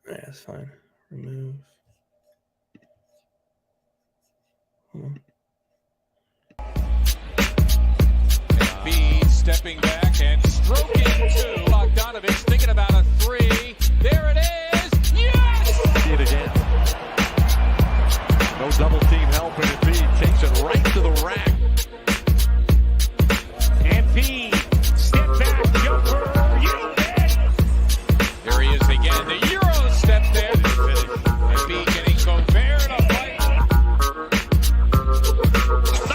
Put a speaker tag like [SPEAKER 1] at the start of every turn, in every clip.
[SPEAKER 1] Yeah, that's fine. Remove.
[SPEAKER 2] Embiid stepping back and stroking two. Bogdanovich thinking about a three. There it is. Yes!
[SPEAKER 3] See it again. No double team help, and Embiid takes it right to the rack. Embiid, step back, jumper, you bet.
[SPEAKER 2] There he is again. The Euro step there. Embiid getting Gobert to fight.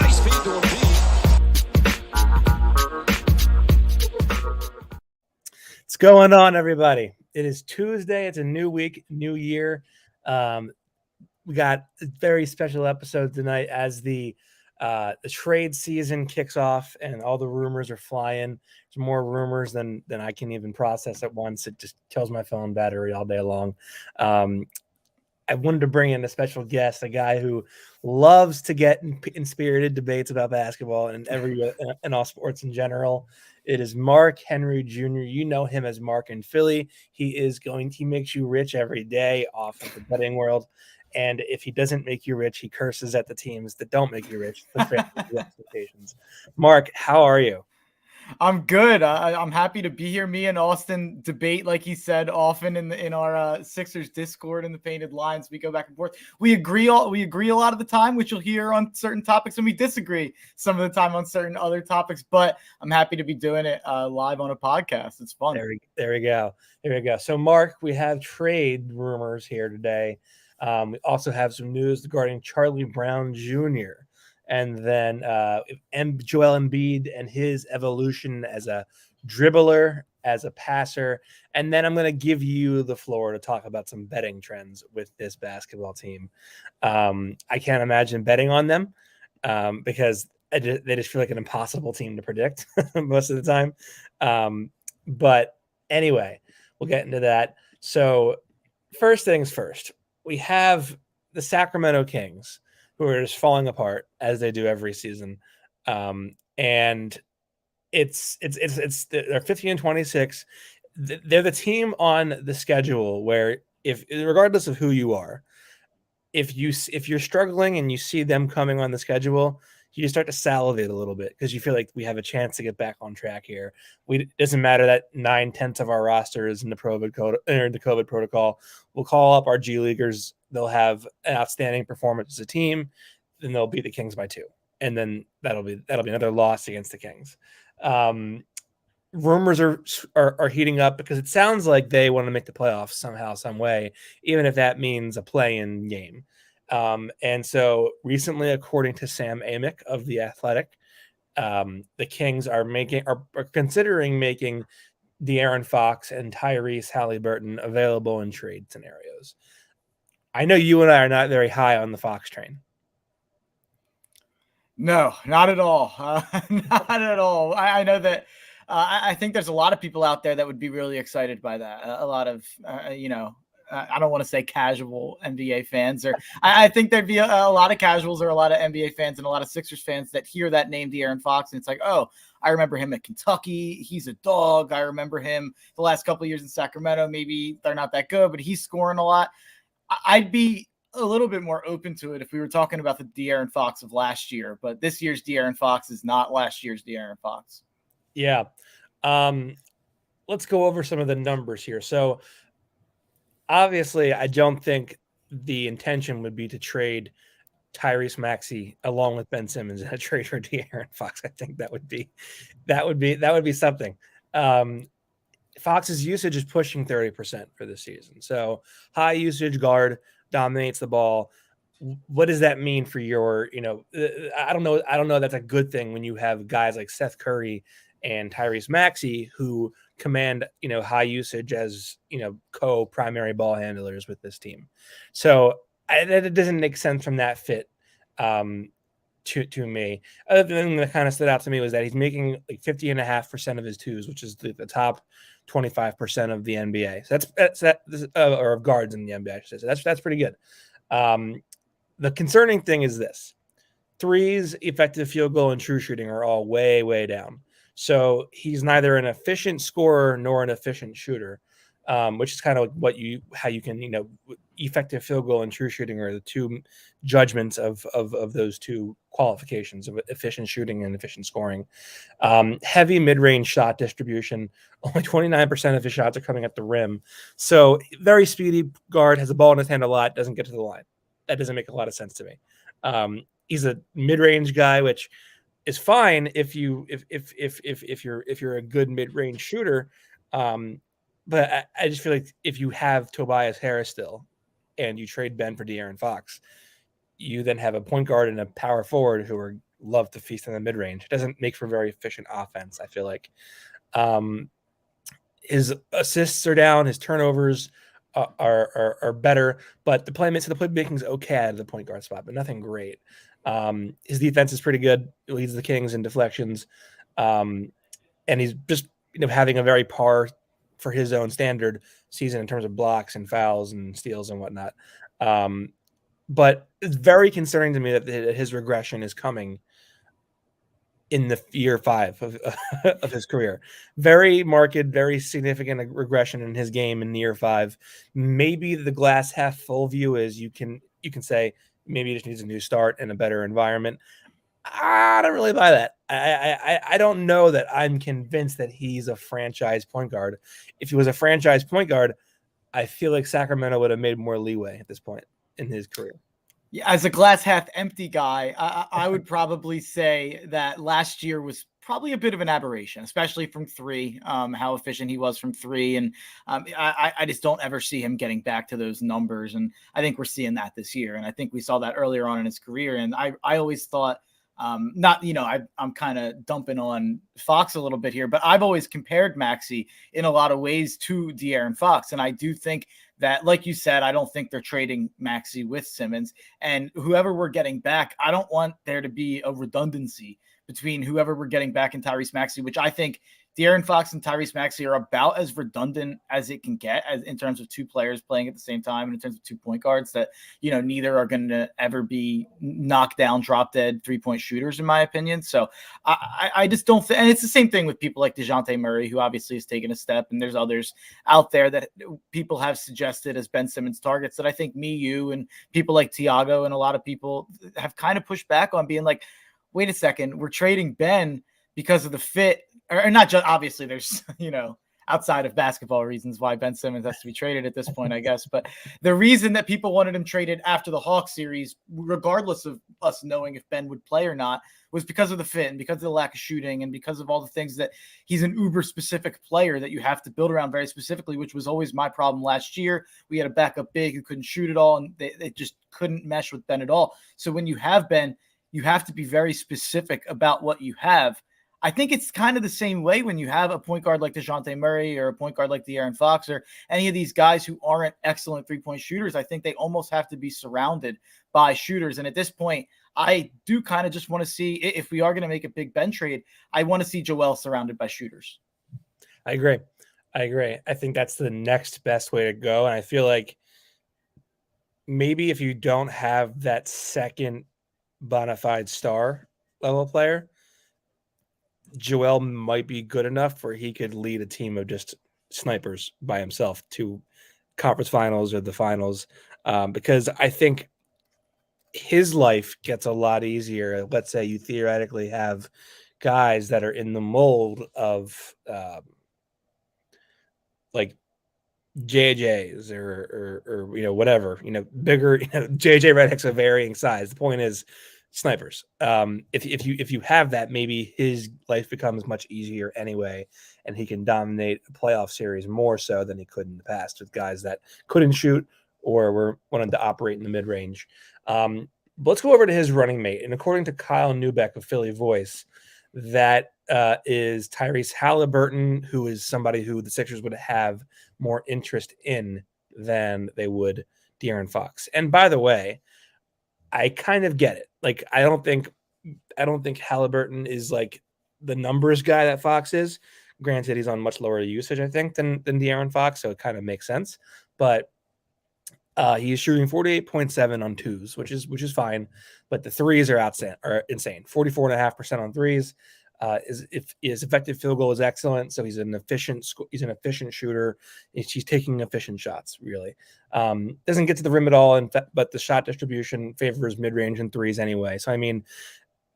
[SPEAKER 3] Nice feed to Embiid.
[SPEAKER 1] What's going on, everybody? It is Tuesday. It's a new week, new year. We got a very special episode tonight as the trade season kicks off and all the rumors are flying. There's more rumors than I can even process at once. It just kills my phone battery all day long. I wanted to bring in a special guest, a guy who loves to get in spirited debates about basketball and and all sports in general. It is Mark Henry Jr. You know him as Mark in Philly. He makes you rich every day off of the betting world. And if he doesn't make you rich, he curses at the teams that don't make you rich. Expectations. Mark, how are you?
[SPEAKER 4] I'm good. I'm happy to be here. Me and Austin debate, like he said, often in our Sixers Discord in the Painted Lines. We go back and forth. We agree a lot of the time, which you'll hear on certain topics, and we disagree some of the time on certain other topics. But I'm happy to be doing it live on a podcast. It's fun.
[SPEAKER 1] There we go. So, Mark, we have trade rumors here today. We also have some news regarding Charlie Brown Jr. And then Joel Embiid and his evolution as a dribbler, as a passer. And then I'm going to give you the floor to talk about some betting trends with this basketball team. I can't imagine betting on them because they just feel like an impossible team to predict most of the time. But anyway, we'll get into that. So first things first, we have the Sacramento Kings, who are just falling apart as they do every season. And they're 15-26. They're the team on the schedule where if regardless of who you are, if you're struggling and you see them coming on the schedule, you start to salivate a little bit because you feel like we have a chance to get back on track here. It doesn't matter that 9/10 of our roster is in the COVID protocol. We'll call up our G Leaguers. They'll have an outstanding performance as a team. Then they'll beat the Kings by 2, and then that'll be another loss against the Kings. Rumors are heating up because it sounds like they want to make the playoffs somehow, some way, even if that means a play-in game. And so recently, according to Sam Amick of The Athletic, the Kings are considering making De'Aaron Fox and Tyrese Halliburton available in trade scenarios. I know you and I are not very high on the Fox train.
[SPEAKER 4] No, not at all. Not at all. I know that I think there's a lot of people out there that would be really excited by that. A lot of, I don't want to say casual NBA fans, or I think there'd be a lot of casuals or a lot of NBA fans and a lot of Sixers fans that hear that name, De'Aaron Fox, and it's like, oh, I remember him at Kentucky. He's a dog. I remember him the last couple of years in Sacramento. Maybe they're not that good, but he's scoring a lot. I'd be a little bit more open to it if we were talking about the De'Aaron Fox of last year, but this year's De'Aaron Fox is not last year's De'Aaron Fox.
[SPEAKER 1] Yeah. Let's go over some of the numbers here. So obviously, I don't think the intention would be to trade Tyrese Maxey along with Ben Simmons in a trade for De'Aaron Fox. I think that would be something. Fox's usage is pushing 30% for this season. So high usage guard dominates the ball. What does that mean for your, I don't know. That's a good thing when you have guys like Seth Curry and Tyrese Maxey who command, high usage as, co-primary ball handlers with this team. So it doesn't make sense from that fit to me. Other thing that kind of stood out to me was that he's making like 50.5% of his twos, which is the top 25% of the NBA. So that's or of guards in the NBA, I should say. So that's pretty good. The concerning thing is this: threes, effective field goal, and true shooting are all way, way down. So he's neither an efficient scorer nor an efficient shooter. which is kind of how you can, effective field goal and true shooting are the two judgments of those two qualifications of efficient shooting and efficient scoring. Heavy mid-range shot distribution. Only 29% of his shots are coming at the rim. So very speedy guard, has the ball in his hand a lot, doesn't get to the line. That doesn't make a lot of sense to me. He's a mid-range guy, which is fine if you're a good mid-range shooter. But I just feel like if you have Tobias Harris still and you trade Ben for De'Aaron Fox, you then have a point guard and a power forward who love to feast on the mid-range. It doesn't make for very efficient offense, I feel like. His assists are down, his turnovers are better, but the playmaking is okay out of the point guard spot, but nothing great. His defense is pretty good. He leads the Kings in deflections. And he's just having a very par for his own standard season in terms of blocks and fouls and steals and whatnot. But it's very concerning to me that his regression is coming in the year 5 of his career. Very marked, very significant regression in his game in year 5. Maybe the glass half full view is you can say maybe he just needs a new start and a better environment. I don't really buy that. I don't know that I'm convinced that he's a franchise point guard. If he was a franchise point guard, I feel like Sacramento would have made more leeway at this point in his career.
[SPEAKER 4] Yeah, as a glass half empty guy, I would probably say that last year was probably a bit of an aberration, especially from 3, how efficient he was from 3. And I just don't ever see him getting back to those numbers. And I think we're seeing that this year. And I think we saw that earlier on in his career. And I always thought, I'm kind of dumping on Fox a little bit here, but I've always compared Maxey in a lot of ways to De'Aaron Fox. And I do think that, like you said, I don't think they're trading Maxey with Simmons, and whoever we're getting back, I don't want there to be a redundancy between whoever we're getting back and Tyrese Maxey, which I think De'Aaron Fox and Tyrese Maxey are about as redundant as it can get in terms of 2 players playing at the same time and in terms of 2 point guards that, neither are going to ever be knocked down, drop dead 3-point shooters, in my opinion. So I just don't think, and it's the same thing with people like DeJounte Murray, who obviously has taken a step, and there's others out there that people have suggested as Ben Simmons targets that I think you, and people like Tiago and a lot of people have kind of pushed back on, being like, wait a second, we're trading Ben because of the fit. Or not just, obviously there's, outside of basketball reasons why Ben Simmons has to be traded at this point, I guess. But the reason that people wanted him traded after the Hawks series, regardless of us knowing if Ben would play or not, was because of the fit and because of the lack of shooting and because of all the things that he's an uber specific player that you have to build around very specifically, which was always my problem last year. We had a backup big who couldn't shoot at all, and they just couldn't mesh with Ben at all. So when you have Ben, you have to be very specific about what you have. I think it's kind of the same way when you have a point guard like DeJounte Murray or a point guard like De'Aaron Fox or any of these guys who aren't excellent 3-point shooters. I think they almost have to be surrounded by shooters. And at this point, I do kind of just want to see, if we are going to make a big Ben trade, I want to see Joel surrounded by shooters.
[SPEAKER 1] I agree. I think that's the next best way to go. And I feel like maybe if you don't have that second bona fide star level player, Joel might be good enough where he could lead a team of just snipers by himself to conference finals or the finals, because I think his life gets a lot easier. Let's say you theoretically have guys that are in the mold of like JJs or whatever, bigger, JJ Redick's a varying size. The point is, snipers. If you have that, maybe his life becomes much easier anyway, and he can dominate a playoff series more so than he could in the past with guys that couldn't shoot or were wanted to operate in the mid range. Let's go over to his running mate, and according to Kyle Neubeck of Philly Voice, that is Tyrese Halliburton, who is somebody who the Sixers would have more interest in than they would De'Aaron Fox. And by the way, I kind of get it. Like, I don't think Halliburton is like the numbers guy that Fox is. Granted, he's on much lower usage, I think, than De'Aaron Fox, so it kind of makes sense. But he's shooting 48.7 on twos, which is fine. But the threes are insane. 44.5% on threes. His effective field goal is excellent, so he's an efficient shooter. He's taking efficient shots, really. Doesn't get to the rim at all, but the shot distribution favors mid-range and threes anyway. So I mean,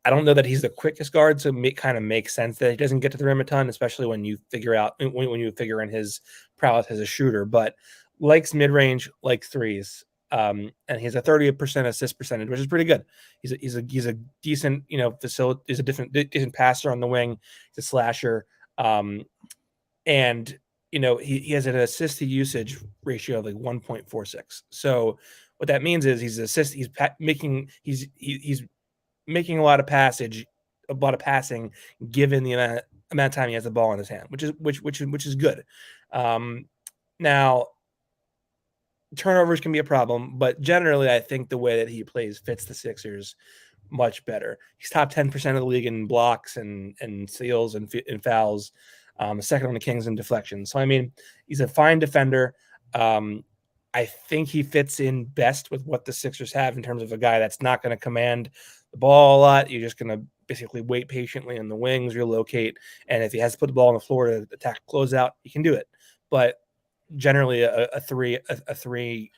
[SPEAKER 1] I don't know that he's the quickest guard, so it kind of makes sense that he doesn't get to the rim a ton, especially when you figure in his prowess as a shooter. But likes mid-range, likes threes. And he has a 30% assist percentage, which is pretty good. He's a decent, he's a decent passer on the wing. He's a slasher. And he has an assist to usage ratio of like 1.46. So what that means is he's making a lot of passing given the amount of time he has the ball in his hand, which is good. Now turnovers can be a problem, but generally I think the way that he plays fits the Sixers much better. He's top 10% of the league in blocks and steals and fouls, second on the Kings in deflections. So I mean, he's a fine defender. I think he fits in best with what the Sixers have in terms of a guy that's not going to command the ball a lot. You're just going to basically wait patiently in the wings, relocate, and if he has to put the ball on the floor to attack closeout, he can do it. But generally, a three-point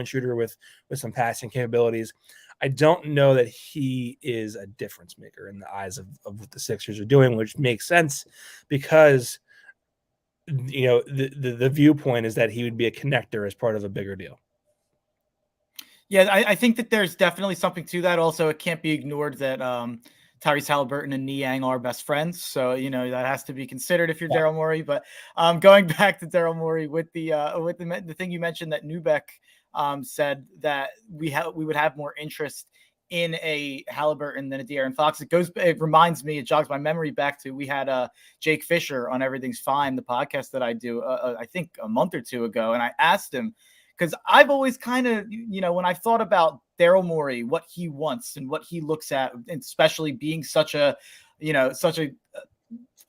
[SPEAKER 1] shooter with some passing capabilities. I don't know that he is a difference maker in the eyes of what the Sixers are doing, which makes sense because the viewpoint is that he would be a connector as part of a bigger deal.
[SPEAKER 4] Yeah, I think that there's definitely something to that. Also, it can't be ignored that Tyrese Halliburton and Niang are best friends. So, that has to be considered if you're Daryl Morey. But going back to Daryl Morey with the thing you mentioned that Neubeck said that we would have more interest in a Halliburton than a De'Aaron Fox. It reminds me, it jogs my memory back to, we had Jake Fisher on Everything's Fine, the podcast that I do, I think a month or two ago. And I asked him, because I've always kind of, when I've thought about Daryl Morey, what he wants and what he looks at, and especially being such a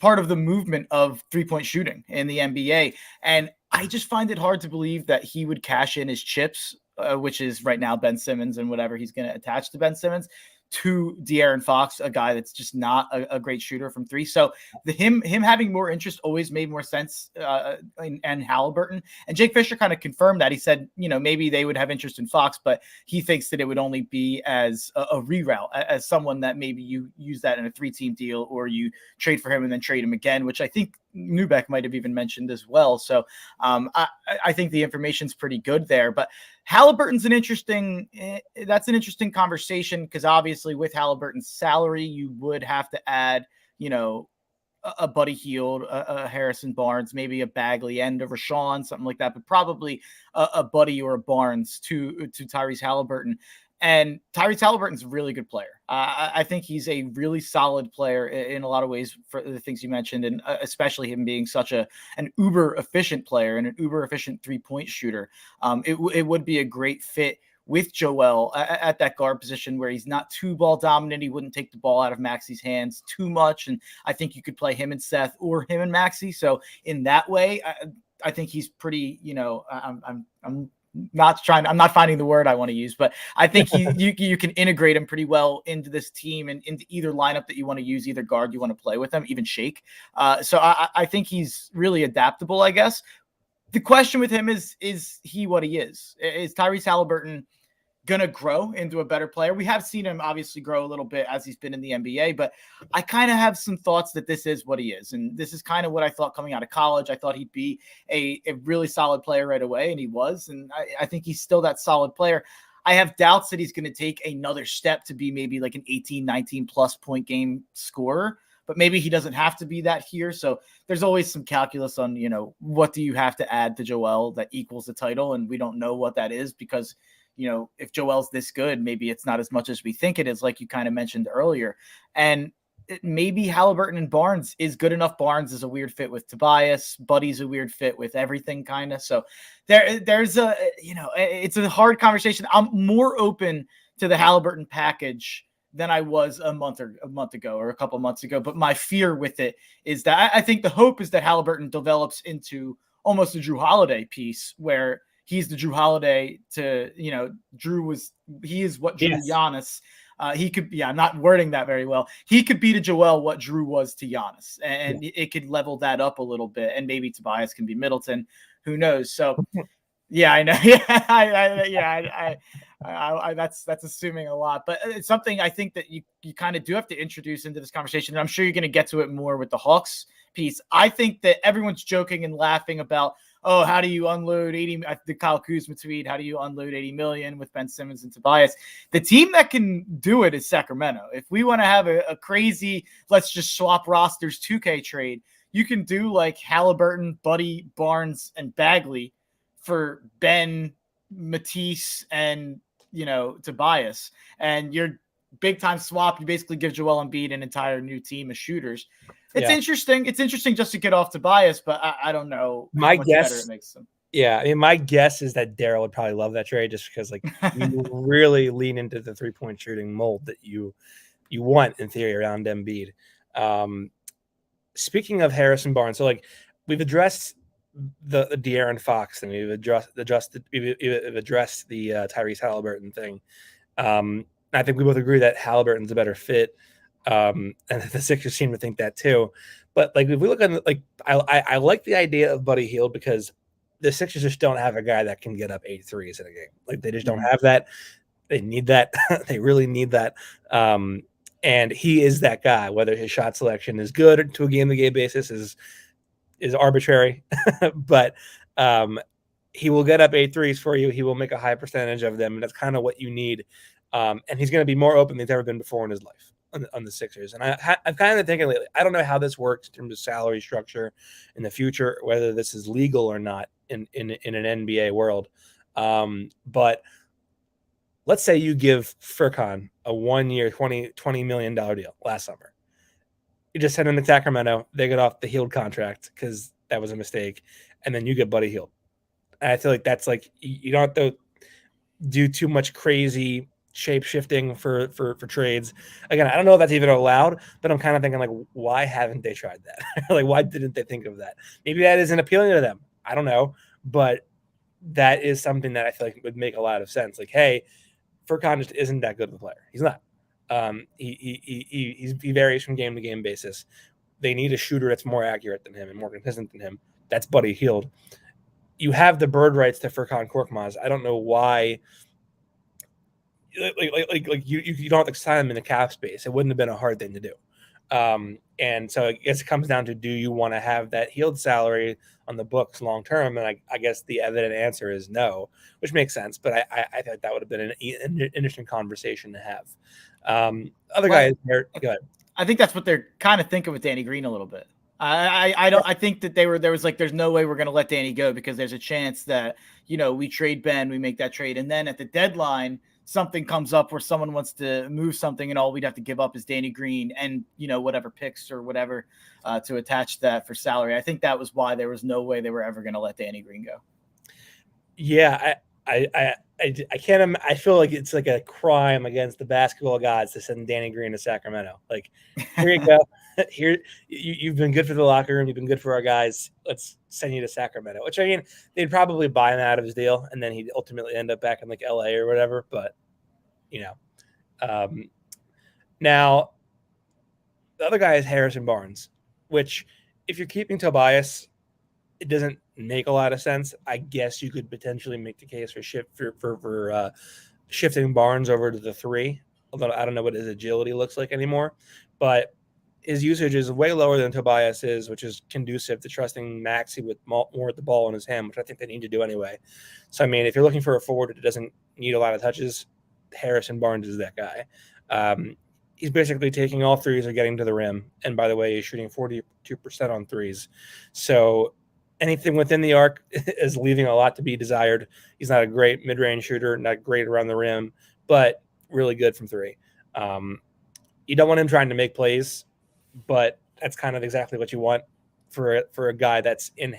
[SPEAKER 4] part of the movement of 3-point shooting in the NBA. And I just find it hard to believe that he would cash in his chips, which is right now Ben Simmons and whatever he's going to attach to Ben Simmons, to De'Aaron Fox, a guy that's just not a great shooter from three. So him having more interest always made more sense and Halliburton. And Jake Fisher kind of confirmed that. He said, maybe they would have interest in Fox, but he thinks that it would only be as a reroute, as someone that maybe you use that in a 3-team deal or you trade for him and then trade him again, which I think Neubeck might have even mentioned as well. So I think the information's pretty good there. But Halliburton's an interesting conversation, because obviously with Halliburton's salary, you would have to add, a Buddy Hield, a Harrison Barnes, maybe a Bagley and a Rashawn, something like that, but probably a Buddy or a Barnes to Tyrese Halliburton. And Tyrese Halliburton's a really good player. I think he's a really solid player in a lot of ways for the things you mentioned, and especially him being such an uber efficient player and an uber efficient 3-point shooter. It would be a great fit with Joel at that guard position where he's not too ball dominant. He wouldn't take the ball out of Maxi's hands too much. And I think you could play him and Seth or him and Maxi. So in that way, I think he's pretty, I'm not finding the word I want to use, but I think you can integrate him pretty well into this team and into either lineup that you want to use, either guard you want to play with him, even shake. So I think he's really adaptable, I guess. The question with him is he what he is? Is Tyrese Halliburton going to grow into a better player? We have seen him obviously grow a little bit as he's been in the NBA, but I kind of have some thoughts that this is what he is. And this is kind of what I thought coming out of college. I thought he'd be a really solid player right away, and he was. And I think he's still that solid player. I have doubts that he's going to take another step to be maybe like an 18, 19 plus point game scorer, but maybe he doesn't have to be that here. So there's always some calculus on, what do you have to add to Joel that equals the title? And we don't know what that is because, if Joel's this good, maybe it's not as much as we think it is, like you kind of mentioned earlier. And maybe Halliburton and Barnes is good enough. Barnes is a weird fit with Tobias. Buddy's a weird fit with everything kind of. So there's it's a hard conversation. I'm more open to the Halliburton package than I was a month ago or a couple months ago. But my fear with it is that I think the hope is that Halliburton develops into almost a Drew Holiday piece where he's the Drew Holiday to, he is what drew Giannis. He could, I'm not wording that very well. He could be to Joel what Drew was to Giannis, and it could level that up a little bit. And maybe Tobias can be Middleton. Who knows? So, yeah, I know. That's assuming a lot, but it's something I think that you kind of do have to introduce into this conversation. And I'm sure you're going to get to it more with the Hawks piece. I think that everyone's joking and laughing about, oh, how do you unload 80? The Kyle Kuzma tweet, how do you unload 80 million with Ben Simmons and Tobias? The team that can do it is Sacramento. If we want to have a crazy, let's just swap rosters 2K trade, you can do like Halliburton, Buddy, Barnes, and Bagley for Ben, Matisse, and Tobias. And your big time swap, you basically give Joel Embiid an entire new team of shooters. It's interesting. It's interesting just to get off Tobias, but I don't know
[SPEAKER 1] my
[SPEAKER 4] how much
[SPEAKER 1] guess,
[SPEAKER 4] better it makes them.
[SPEAKER 1] Yeah, I mean, my guess is that Daryl would probably love that trade just because, like, you really lean into the 3-point shooting mold that you want in theory around Embiid. Speaking of Harrison Barnes, so like we've addressed the De'Aaron Fox and we've addressed the Tyrese Halliburton thing. I think we both agree that Halliburton's a better fit. And the Sixers seem to think that too. But like if we look at like I like the idea of Buddy Hield because the Sixers just don't have a guy that can get up 8 threes in a game. Like they just don't have that. They need that. They really need that. And he is that guy. Whether his shot selection is good to a game-to-game basis is arbitrary, but he will get up 8 threes for you. He will make a high percentage of them, and that's kind of what you need. And he's going to be more open than he's ever been before in his life on the Sixers. And I'm kind of thinking lately, I don't know how this works in terms of salary structure in the future, whether this is legal or not in an NBA world. But let's say you give Furkan a 1-year, $20 million deal last summer. You just send him to Sacramento. They get off the Hield contract because that was a mistake. And then you get Buddy Hield. And I feel like that's like, you don't have to do too much crazy shape shifting for trades. Again, I don't know if that's even allowed, but I'm kind of thinking like, why haven't they tried that? Like, why didn't they think of that? Maybe that isn't appealing to them. I don't know. But that is something that I feel like would make a lot of sense. Like, hey, Furkan just isn't that good of a player. He's not. He varies from game to game basis. They need a shooter that's more accurate than him and more consistent than him. That's Buddy Hield. You have the bird rights to Furkan Korkmaz. I don't know why. Like you don't have to sign him in the cap space. It wouldn't have been a hard thing to do. And so I guess it comes down to, do you want to have that Hield salary on the books long term? And I guess the evident answer is no, which makes sense. But I thought that would have been an interesting conversation to have. Other guys here, go ahead.
[SPEAKER 4] I think that's what they're kind of thinking with Danny Green a little bit. I think that there's no way we're going to let Danny go because there's a chance that, we trade Ben, we make that trade. And then at the deadline, something comes up where someone wants to move something and all we'd have to give up is Danny Green and, whatever picks or whatever to attach that for salary. I think that was why there was no way they were ever going to let Danny Green go.
[SPEAKER 1] Yeah. I can't. I feel like it's like a crime against the basketball gods to send Danny Green to Sacramento. Like, here you go. Here, you've been good for the locker room. You've been good for our guys. Let's send you to Sacramento. Which, I mean, they'd probably buy him out of his deal, and then he'd ultimately end up back in like LA or whatever. But now the other guy is Harrison Barnes. Which, if you're keeping Tobias, it doesn't make a lot of sense. I guess you could potentially make the case for shifting Barnes over to the 3, although I don't know what his agility looks like anymore. But his usage is way lower than Tobias is, which is conducive to trusting Maxey with more at the ball in his hand, which I think they need to do anyway. So, I mean, if you're looking for a forward that doesn't need a lot of touches, Harrison Barnes is that guy. He's basically taking all threes or getting to the rim. And by the way, he's shooting 42% on threes. So anything within the arc is leaving a lot to be desired. He's not a great mid-range shooter, not great around the rim, but really good from 3. You don't want him trying to make plays, but that's kind of exactly what you want for a guy that's in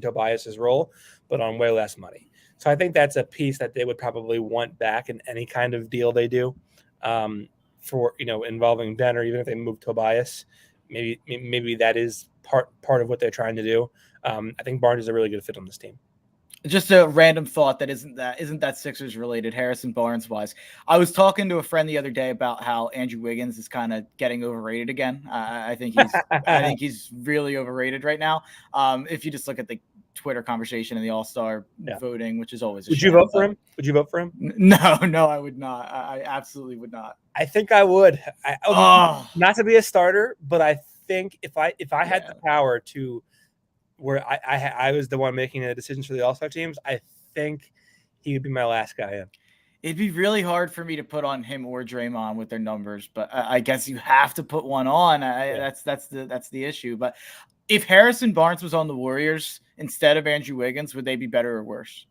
[SPEAKER 1] Tobias's role, but on way less money. So I think that's a piece that they would probably want back in any kind of deal they do for involving Ben, or even if they move Tobias. Maybe that is part of what they're trying to do. I think Barnes is a really good fit on this team.
[SPEAKER 4] Just a random thought that isn't that Sixers related, Harrison Barnes wise. I was talking to a friend the other day about how Andrew Wiggins is kind of getting overrated again. I think he's really overrated right now. If you just look at the Twitter conversation and the All-Star voting, which is always
[SPEAKER 1] Would you vote for him? Would you vote for him?
[SPEAKER 4] No, I would not. I absolutely would not.
[SPEAKER 1] I think I would. Not to be a starter, but I think if I had the power to, where I was the one making the decisions for the All-Star teams, I think he would be my last guy in.
[SPEAKER 4] It'd be really hard for me to put on him or Draymond with their numbers, but I guess you have to put one on. That's the issue. But if Harrison Barnes was on the Warriors instead of Andrew Wiggins, would they be better or worse?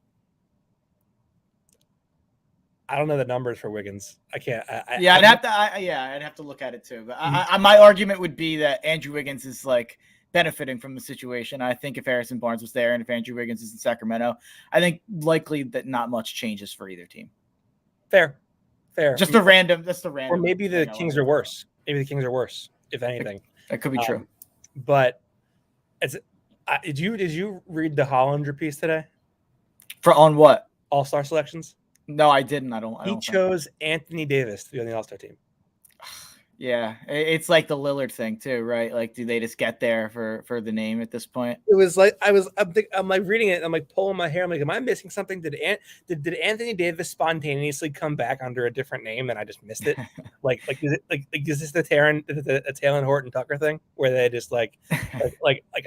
[SPEAKER 1] I don't know the numbers for Wiggins. I can't.
[SPEAKER 4] I'd have to look at it too. But my argument would be that Andrew Wiggins is like benefiting from the situation. I think if Harrison Barnes was there and if Andrew Wiggins is in Sacramento, I think likely that not much changes for either team.
[SPEAKER 1] Fair.
[SPEAKER 4] Just a random.
[SPEAKER 1] Or maybe the Kings are worse. Maybe the Kings are worse, if anything.
[SPEAKER 4] That could be true.
[SPEAKER 1] But did you read the Hollander piece today?
[SPEAKER 4] On what?
[SPEAKER 1] All-Star selections?
[SPEAKER 4] No, I didn't. He
[SPEAKER 1] chose Anthony Davis to be on the All-Star team.
[SPEAKER 4] Yeah, it's like the Lillard thing too, right? Like, do they just get there for the name at this point?
[SPEAKER 1] It was like I'm like reading it. I'm like pulling my hair. I'm like, am I missing something? Did Anthony Davis spontaneously come back under a different name and I just missed it? Is this the Taylor Horton Tucker thing where they just like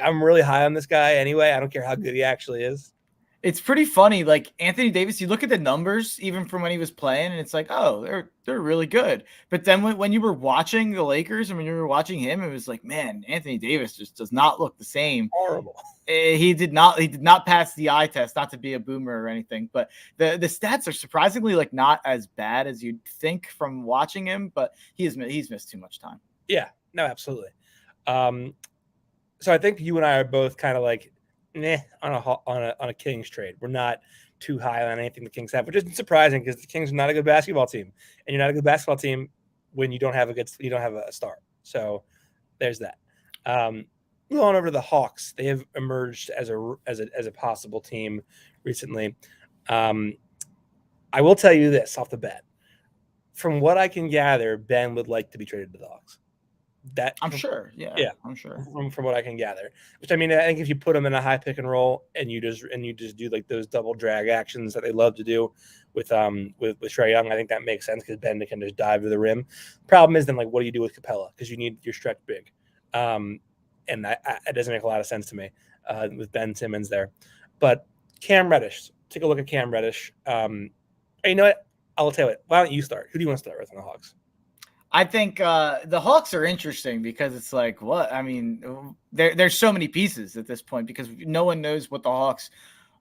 [SPEAKER 1] I'm really high on this guy anyway. I don't care how good he actually is.
[SPEAKER 4] It's pretty funny. Like Anthony Davis, you look at the numbers even from when he was playing, and it's like, oh, they're really good. But then when you were watching the Lakers and when you were watching him, it was like, man, Anthony Davis just does not look the same.
[SPEAKER 1] Horrible.
[SPEAKER 4] He did not pass the eye test, not to be a boomer or anything. But the stats are surprisingly like not as bad as you'd think from watching him. But he's missed too much time.
[SPEAKER 1] Yeah, no, absolutely. So I think you and I are both kind of like, on a Kings trade. We're not too high on anything the Kings have, which isn't surprising because the Kings are not a good basketball team, and you're not a good basketball team when you don't have a star. So there's that. Going over to the Hawks, they have emerged as a possible team recently. I will tell you this off the bat: from what I can gather, Ben would like to be traded to the Hawks.
[SPEAKER 4] I'm sure. Yeah, I'm sure.
[SPEAKER 1] From what I can gather, which I mean, I think if you put them in a high pick and roll and you just do like those double drag actions that they love to do with Trae Young, I think that makes sense because Ben can just dive to the rim. Problem is then like what do you do with Capella because you need your stretch big, and that doesn't make a lot of sense to me with Ben Simmons there. But Cam Reddish, take a look at Cam Reddish. You know what? I'll tell you what. Why don't you start? Who do you want to start with on the Hawks?
[SPEAKER 4] I think the Hawks are interesting because it's like, what? I mean, there's so many pieces at this point because no one knows what the Hawks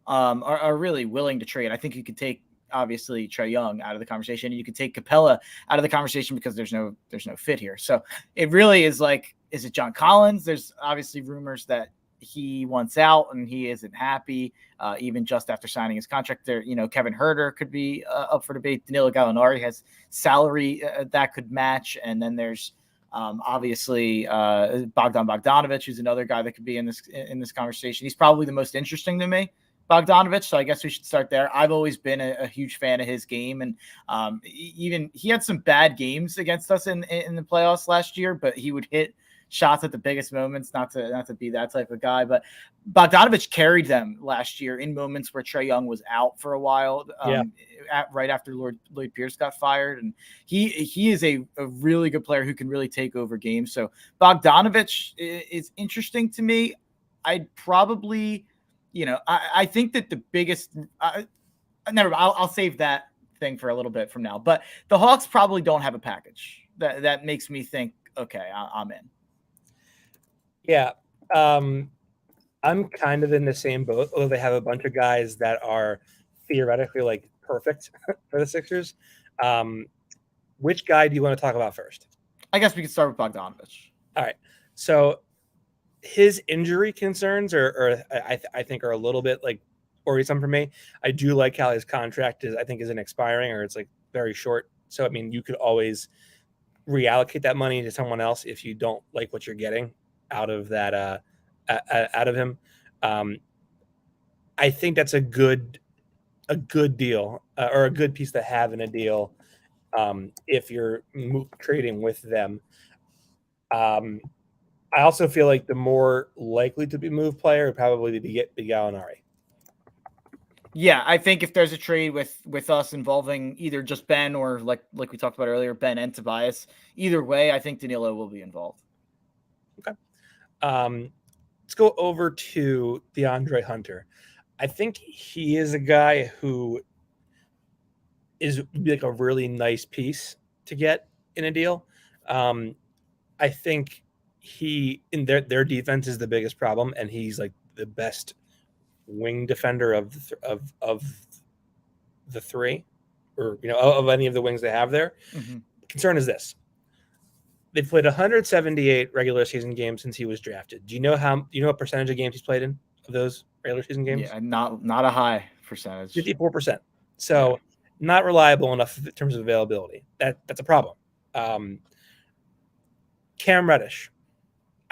[SPEAKER 4] are really willing to trade. I think you could take, obviously, Trae Young out of the conversation. You could take Capella out of the conversation because there's no fit here. So it really is like, is it John Collins? There's obviously rumors that he wants out and he isn't happy, even just after signing his contract there. Kevin Huerter could be up for debate. Danilo Gallinari has salary that could match. And then there's obviously Bogdan Bogdanovic, who's another guy that could be in this conversation. He's probably the most interesting to me, Bogdanovic. So I guess we should start there. I've always been a huge fan of his game. And even he had some bad games against us in the playoffs last year, but he would hit shots at the biggest moments, not to be that type of guy, but Bogdanovic carried them last year in moments where Trae Young was out for a while, right after Lloyd Pierce got fired. And he is a really good player who can really take over games. So Bogdanovic is interesting to me. I'd probably, I think that the biggest, I'll save that thing for a little bit from now, but the Hawks probably don't have a package that makes me think, okay, I'm in.
[SPEAKER 1] Yeah, I'm kind of in the same boat, although they have a bunch of guys that are theoretically like perfect for the Sixers. Which guy do you want to talk about first?
[SPEAKER 4] I guess we could start with Bogdanovic.
[SPEAKER 1] All right. So his injury concerns I think are a little bit like worrisome for me. I do like how his contract isn't expiring or it's like very short. So, I mean, you could always reallocate that money to someone else if you don't like what you're getting out of that, out of him. I think that's a good deal or a good piece to have in a deal if you're trading with them. I also feel like the more likely to be moved player would probably be Gallinari.
[SPEAKER 4] Yeah, I think if there's a trade with us involving either just Ben or like we talked about earlier, Ben and Tobias, either way, I think Danilo will be involved.
[SPEAKER 1] Okay. Let's go over to DeAndre Hunter. I think he is a guy who is like a really nice piece to get in a deal. I think he in their defense is the biggest problem, and he's like the best wing defender of the three, or of any of the wings they have there.
[SPEAKER 4] Mm-hmm.
[SPEAKER 1] Concern is this: they've played 178 regular season games since he was drafted. Do you know what percentage of games he's played in of those regular season games?
[SPEAKER 4] Yeah, not a high percentage.
[SPEAKER 1] 54%. So not reliable enough in terms of availability. That's a problem. Cam Reddish.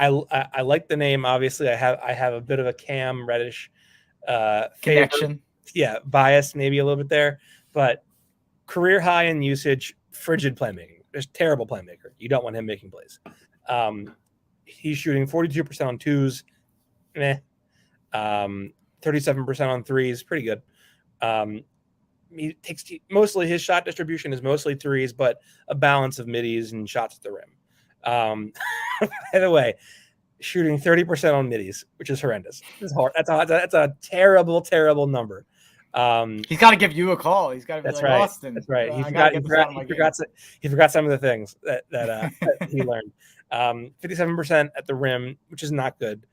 [SPEAKER 1] I like the name. Obviously, I have a bit of a Cam Reddish
[SPEAKER 4] connection.
[SPEAKER 1] Bias maybe a little bit there, but career high in usage, frigid playmaking. Just terrible playmaker. You don't want him making plays. He's shooting 42% on twos, 37% on threes, pretty good. He takes mostly his shot distribution is mostly threes, but a balance of middies and shots at the rim. By the way, shooting 30% on middies, which is horrendous. It's hard. That's a terrible, terrible number.
[SPEAKER 4] He's got to give you a call. He's got to be
[SPEAKER 1] that's
[SPEAKER 4] like,
[SPEAKER 1] right.
[SPEAKER 4] Austin.
[SPEAKER 1] That's right. He forgot some of the things that he learned. 57% at the rim, which is not good.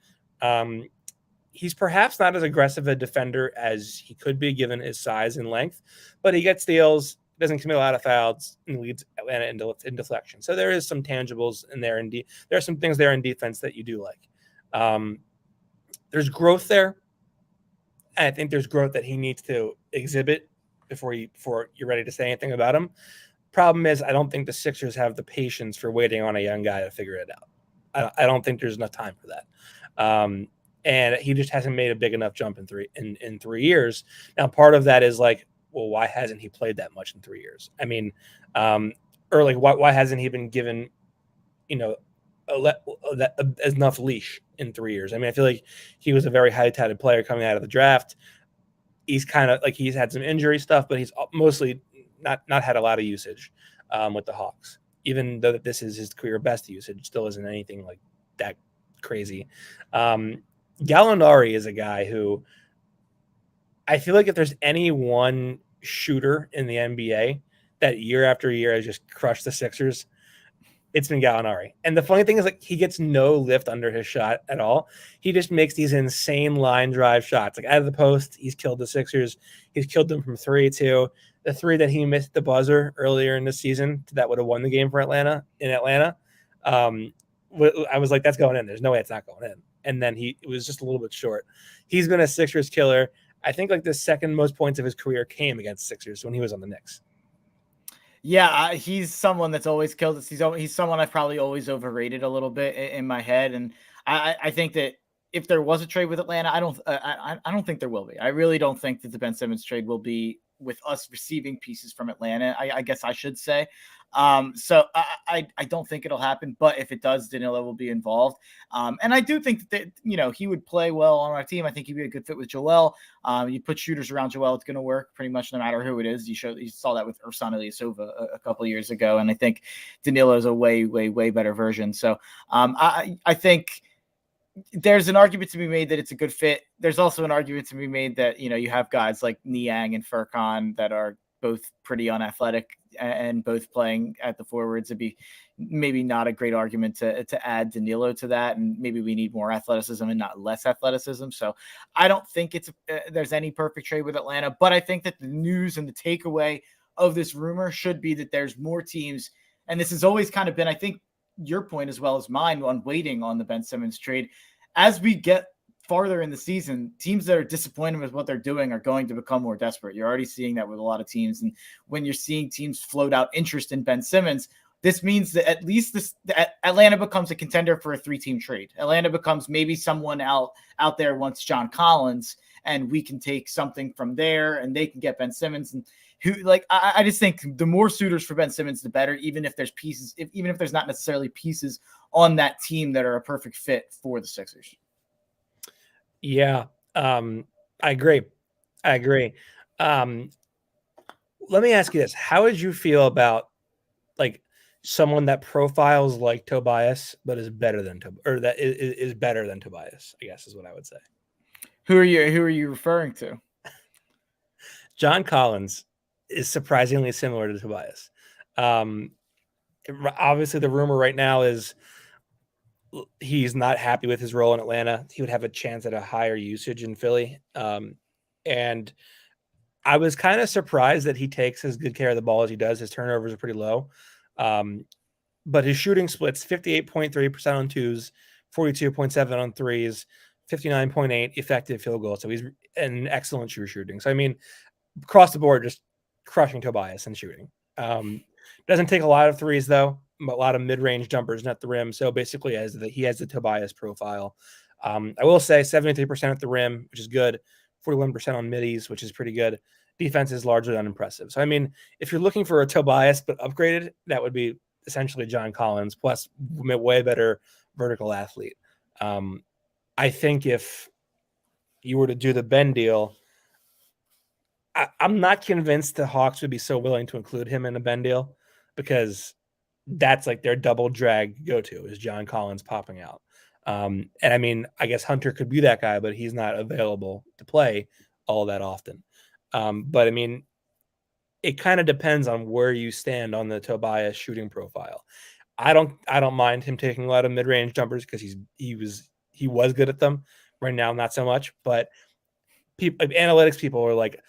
[SPEAKER 1] He's perhaps not as aggressive a defender as he could be given his size and length, but he gets steals, doesn't commit a lot of fouls, and leads Atlanta in deflection. So there is some tangibles in there. There are some things there in defense that you do like. There's growth there. And I think there's growth that he needs to exhibit before you're ready to say anything about him. Problem is, I don't think the Sixers have the patience for waiting on a young guy to figure it out. I don't think there's enough time for that. And he just hasn't made a big enough jump in 3 years. Now, part of that is like, well, why hasn't he played that much in 3 years? I mean, or like, why hasn't he been given, enough leash in 3 years? I mean, I feel like he was a very high touted player coming out of the draft. He's kind of like he's had some injury stuff, but he's mostly not had a lot of usage with the Hawks. Even though this is his career best usage, still isn't anything like that crazy. Gallinari is a guy who I feel like if there's any one shooter in the NBA that year after year has just crushed the Sixers, it's been Gallinari. And the funny thing is, like, he gets no lift under his shot at all. He just makes these insane line drive shots. Like out of the post, he's killed the Sixers. He's killed them from 3 too. The 3 that he missed the buzzer earlier in the season that would have won the game for Atlanta. I was like, that's going in. There's no way it's not going in. And then it was just a little bit short. He's been a Sixers killer. I think like the second most points of his career came against Sixers when he was on the Knicks.
[SPEAKER 4] Yeah, he's someone that's always killed us. He's someone I've probably always overrated a little bit in my head. And I think that if there was a trade with Atlanta, I don't think there will be. I really don't think that the Ben Simmons trade will be with us receiving pieces from Atlanta. I guess I should say. So I don't think it'll happen, but if it does, Danilo will be involved. And I do think that, he would play well on our team. I think he'd be a good fit with Joel. You put shooters around Joel, it's going to work pretty much no matter who it is. You saw that with Ersan Ilyasova a couple of years ago. And I think Danilo is a way, way, way better version. So I think there's an argument to be made that it's a good fit. There's also an argument to be made that, you have guys like Niang and Furkan that are both pretty unathletic and both playing at the forwards. It'd be maybe not a great argument to add Danilo to that. And maybe we need more athleticism and not less athleticism. So I don't think there's any perfect trade with Atlanta, but I think that the news and the takeaway of this rumor should be that there's more teams. And this has always kind of been, I think, your point as well as mine on waiting on the Ben Simmons trade. As we get farther in the season, teams that are disappointed with what they're doing are going to become more desperate. You're already seeing that with a lot of teams. And when you're seeing teams float out interest in Ben Simmons, this means that at least Atlanta becomes a contender for a 3-team trade. Atlanta becomes maybe someone out there wants John Collins, and we can take something from there, and they can get Ben Simmons. And I just think the more suitors for Ben Simmons, the better, even if there's pieces, even if there's not necessarily pieces on that team that are a perfect fit for the Sixers.
[SPEAKER 1] Yeah, I agree. Let me ask you this. How would you feel about like someone that profiles like Tobias, but is better than is better than Tobias, I guess is what I would say.
[SPEAKER 4] Who are you referring to?
[SPEAKER 1] John Collins is surprisingly similar to Tobias. Obviously the rumor right now is he's not happy with his role in Atlanta. He would have a chance at a higher usage in Philly. And I was kind of surprised that he takes as good care of the ball as he does. His turnovers are pretty low. But his shooting splits 58.3% on twos, 42.7 on threes, 59.8 effective field goals. So he's an excellent shooting. So, I mean, across the board, just crushing Tobias and shooting. Doesn't take a lot of threes, though. A lot of mid-range jumpers at the rim. So basically, he has the Tobias profile. I will say 73% at the rim, which is good. 41% on middies, which is pretty good. Defense is largely unimpressive. So, I mean, if you're looking for a Tobias but upgraded, that would be essentially John Collins plus way better vertical athlete. I think if you were to do the Ben deal, I'm not convinced the Hawks would be so willing to include him in a Ben deal because that's like their double drag go-to is John Collins popping out. And I mean, I guess Hunter could be that guy, but he's not available to play all that often. But I mean, it kind of depends on where you stand on the Tobias shooting profile. I don't mind him taking a lot of mid-range jumpers because he was good at them. Right now, not so much. But analytics people are like,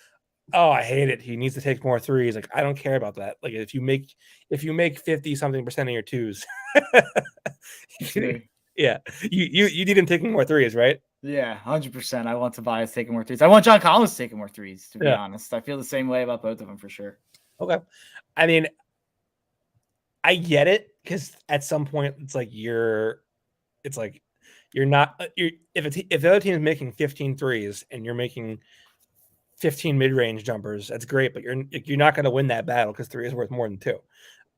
[SPEAKER 1] oh, I hate it. He needs to take more threes. Like, I don't care about that. Like, if you make 50-something% of your twos, yeah, you need him taking more threes, right?
[SPEAKER 4] Yeah, 100%. I want Tobias taking more threes. I want John Collins taking more threes, to be honest. I feel the same way about both of them for sure.
[SPEAKER 1] Okay. I mean, I get it because at some point if the other team is making 15 threes and you're making 15 mid-range jumpers, that's great, but you're not going to win that battle because 3 is worth more than 2.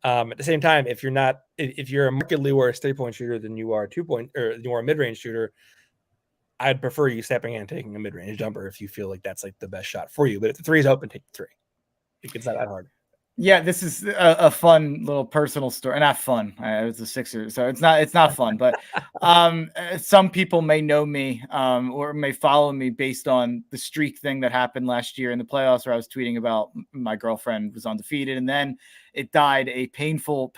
[SPEAKER 1] At the same time, if you're a markedly worse 3-point shooter than you are a mid-range shooter, I'd prefer you stepping in and taking a mid-range jumper if you feel like that's like the best shot for you. But if the 3 is open, take the 3. It's not that hard.
[SPEAKER 4] Yeah, this is a fun little personal story. Not fun. It was the Sixers, so it's not fun. But some people may know me or may follow me based on the streak thing that happened last year in the playoffs, where I was tweeting about my girlfriend was undefeated, and then it died a painful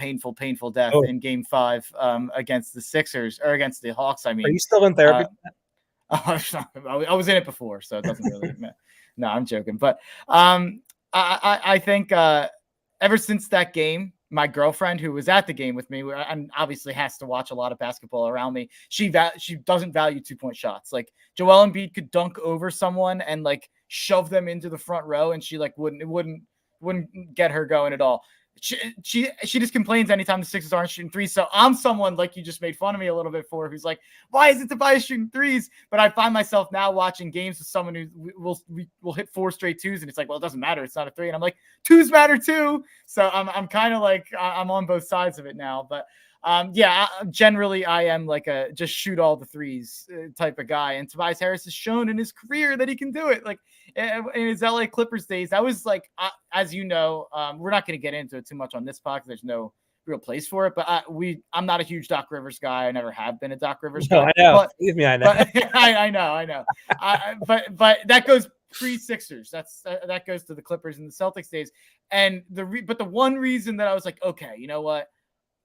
[SPEAKER 4] death in Game 5 against the Sixers or against the Hawks. I mean,
[SPEAKER 1] are you still in therapy?
[SPEAKER 4] I was in it before, so it doesn't really. No, I'm joking. But I think. Ever since that game, my girlfriend, who was at the game with me, and obviously has to watch a lot of basketball around me, she doesn't value 2-point shots. Like Joel Embiid could dunk over someone and like shove them into the front row, and she like wouldn't get her going at all. She just complains anytime the Sixers aren't shooting threes. So I'm someone like you just made fun of me a little bit for, who's like, why isn't Tobias shooting threes? But I find myself now watching games with someone who will hit 4 straight 2s, and it's like, well, it doesn't matter. It's not a 3. And I'm like, 2s matter too. So I'm kind of like I'm on both sides of it now. But generally I am like a just shoot all the threes type of guy. And Tobias Harris has shown in his career that he can do it. Like in his LA Clippers days, that was like, as you know, we're not going to get into it too much on this podcast. There's no real place for it, but I'm not a huge Doc Rivers guy. I never have been a Doc Rivers guy.
[SPEAKER 1] I know. Believe me, I know.
[SPEAKER 4] But, I know. But that goes pre-Sixers. That goes to the Clippers and the Celtics days. And but the one reason that I was like, okay, you know what?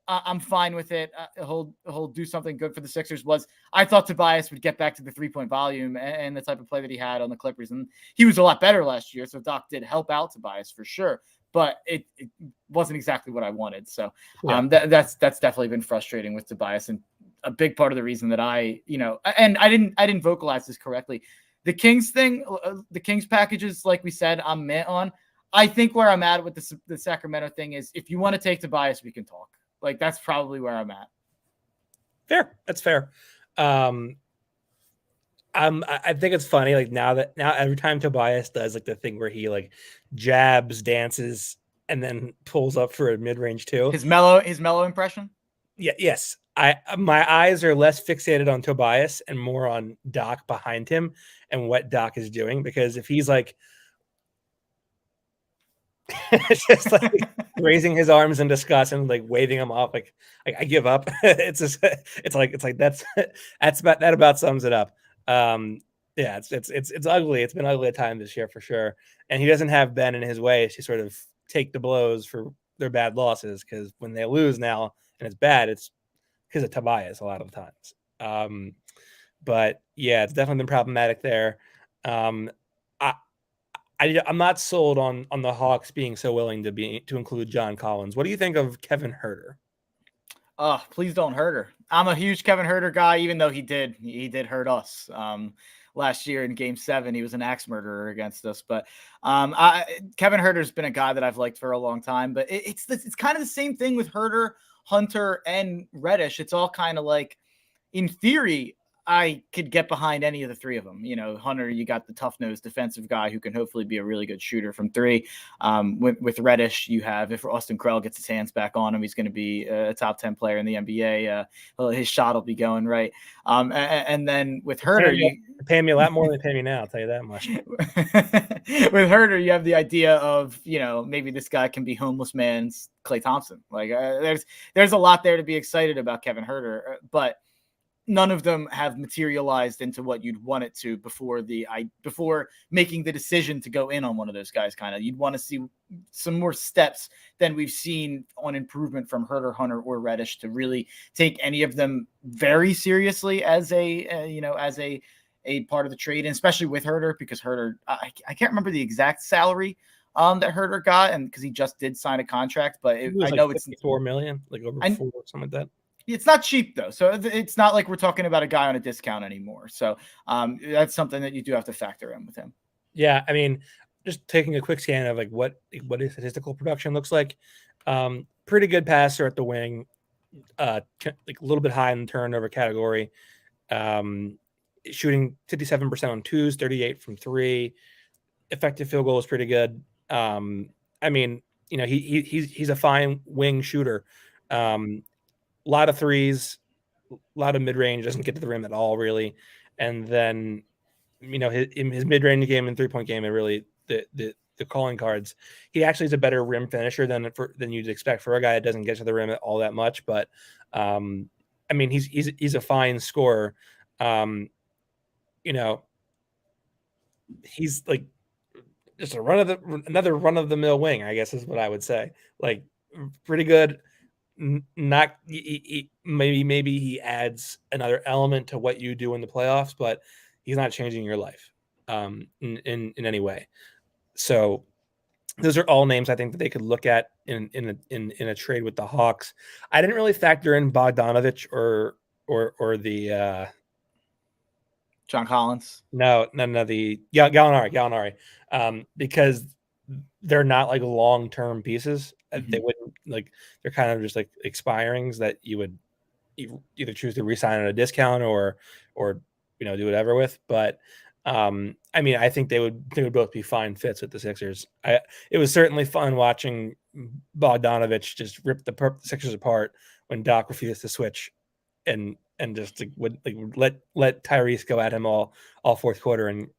[SPEAKER 4] I'm fine with it. He'll do something good for the Sixers was I thought Tobias would get back to the 3-point volume and the type of play that he had on the Clippers. And he was a lot better last year. So Doc did help out Tobias for sure, but it wasn't exactly what I wanted. So that's definitely been frustrating with Tobias. And a big part of the reason that I didn't vocalize this correctly. The Kings thing, the Kings packages, like we said, I'm met on. I think where I'm at with the Sacramento thing is if you want to take Tobias, we can talk. Like, that's probably where I'm at.
[SPEAKER 1] Fair. That's fair. I think it's funny. Like now every time Tobias does like the thing where he like jabs, dances, and then pulls up for a mid range too.
[SPEAKER 4] His mellow impression.
[SPEAKER 1] Yeah. Yes. My eyes are less fixated on Tobias and more on Doc behind him and what Doc is doing, because if he's like just like raising his arms in disgust and like waving them off, like I give up. It's like that about sums it up. Yeah, it's ugly. It's been ugly at times this year for sure. And he doesn't have Ben in his way to sort of take the blows for their bad losses, because when they lose now and it's bad, it's because of Tobias a lot of the times. But yeah, it's definitely been problematic there. I'm not sold on the Hawks being so willing to include John Collins. What do you think of Kevin Huerter?
[SPEAKER 4] Oh, please don't hurt her. I'm a huge Kevin Huerter guy, even though he did hurt us last year in Game 7. He was an axe murderer against us. But Kevin Huerter's been a guy that I've liked for a long time. But it's kind of the same thing with Huerter, Hunter, and Reddish. It's all kind of like, in theory, I could get behind any of the three of them. You know, Hunter, you got the tough-nosed defensive guy who can hopefully be a really good shooter from three. With Reddish, you have, if Austin Krell gets his hands back on him, he's going to be a top 10 player in the NBA. His shot will be going right. And then with Huerter,
[SPEAKER 1] you're paying me a lot more than they pay me now. I'll tell you that much.
[SPEAKER 4] With Huerter, you have the idea of, you know, maybe this guy can be homeless man's Klay Thompson. Like there's a lot there to be excited about Kevin Huerter, but none of them have materialized into what you'd want it to before making the decision to go in on one of those guys. Kind of, you'd want to see some more steps than we've seen on improvement from Huerter, Hunter, or Reddish to really take any of them very seriously as a part of the trade, and especially with Huerter, because Huerter, I can't remember the exact salary that Huerter got, and because he just did sign a contract, but I know it's
[SPEAKER 1] $4 million, like over 4 or something like that.
[SPEAKER 4] It's not cheap though, so it's not like we're talking about a guy on a discount anymore. So that's something that you do have to factor in with him.
[SPEAKER 1] Yeah, I mean, just taking a quick scan of like what his statistical production looks like. Pretty good passer at the wing, like a little bit high in the turnover category. Shooting 57% on twos, 38 from three. Effective field goal is pretty good. I mean, you know, he's a fine wing shooter. A lot of threes, a lot of mid-range, doesn't get to the rim at all, really. And then, you know, his mid-range game and three-point game are really the calling cards. He actually is a better rim finisher than you'd expect for a guy that doesn't get to the rim all that much. But I mean, he's a fine scorer. You know, he's like just another run-of-the-mill wing, I guess is what I would say. Like, pretty good. Not maybe he adds another element to what you do in the playoffs, but he's not changing your life in any way. So those are all names I think that they could look at in a trade with the Hawks. I didn't really factor in Bogdanovich or the
[SPEAKER 4] John Collins.
[SPEAKER 1] No, the Gallinari, because they're not like long-term pieces. Mm-hmm. They wouldn't like, they're kind of just like expirings that you would either choose to re-sign at a discount or you know, do whatever with. But I mean, I think they would both be fine fits with the Sixers. It was certainly fun watching Bogdanovich just rip the Sixers apart when Doc refused to switch and just would let Tyrese go at him all fourth quarter, and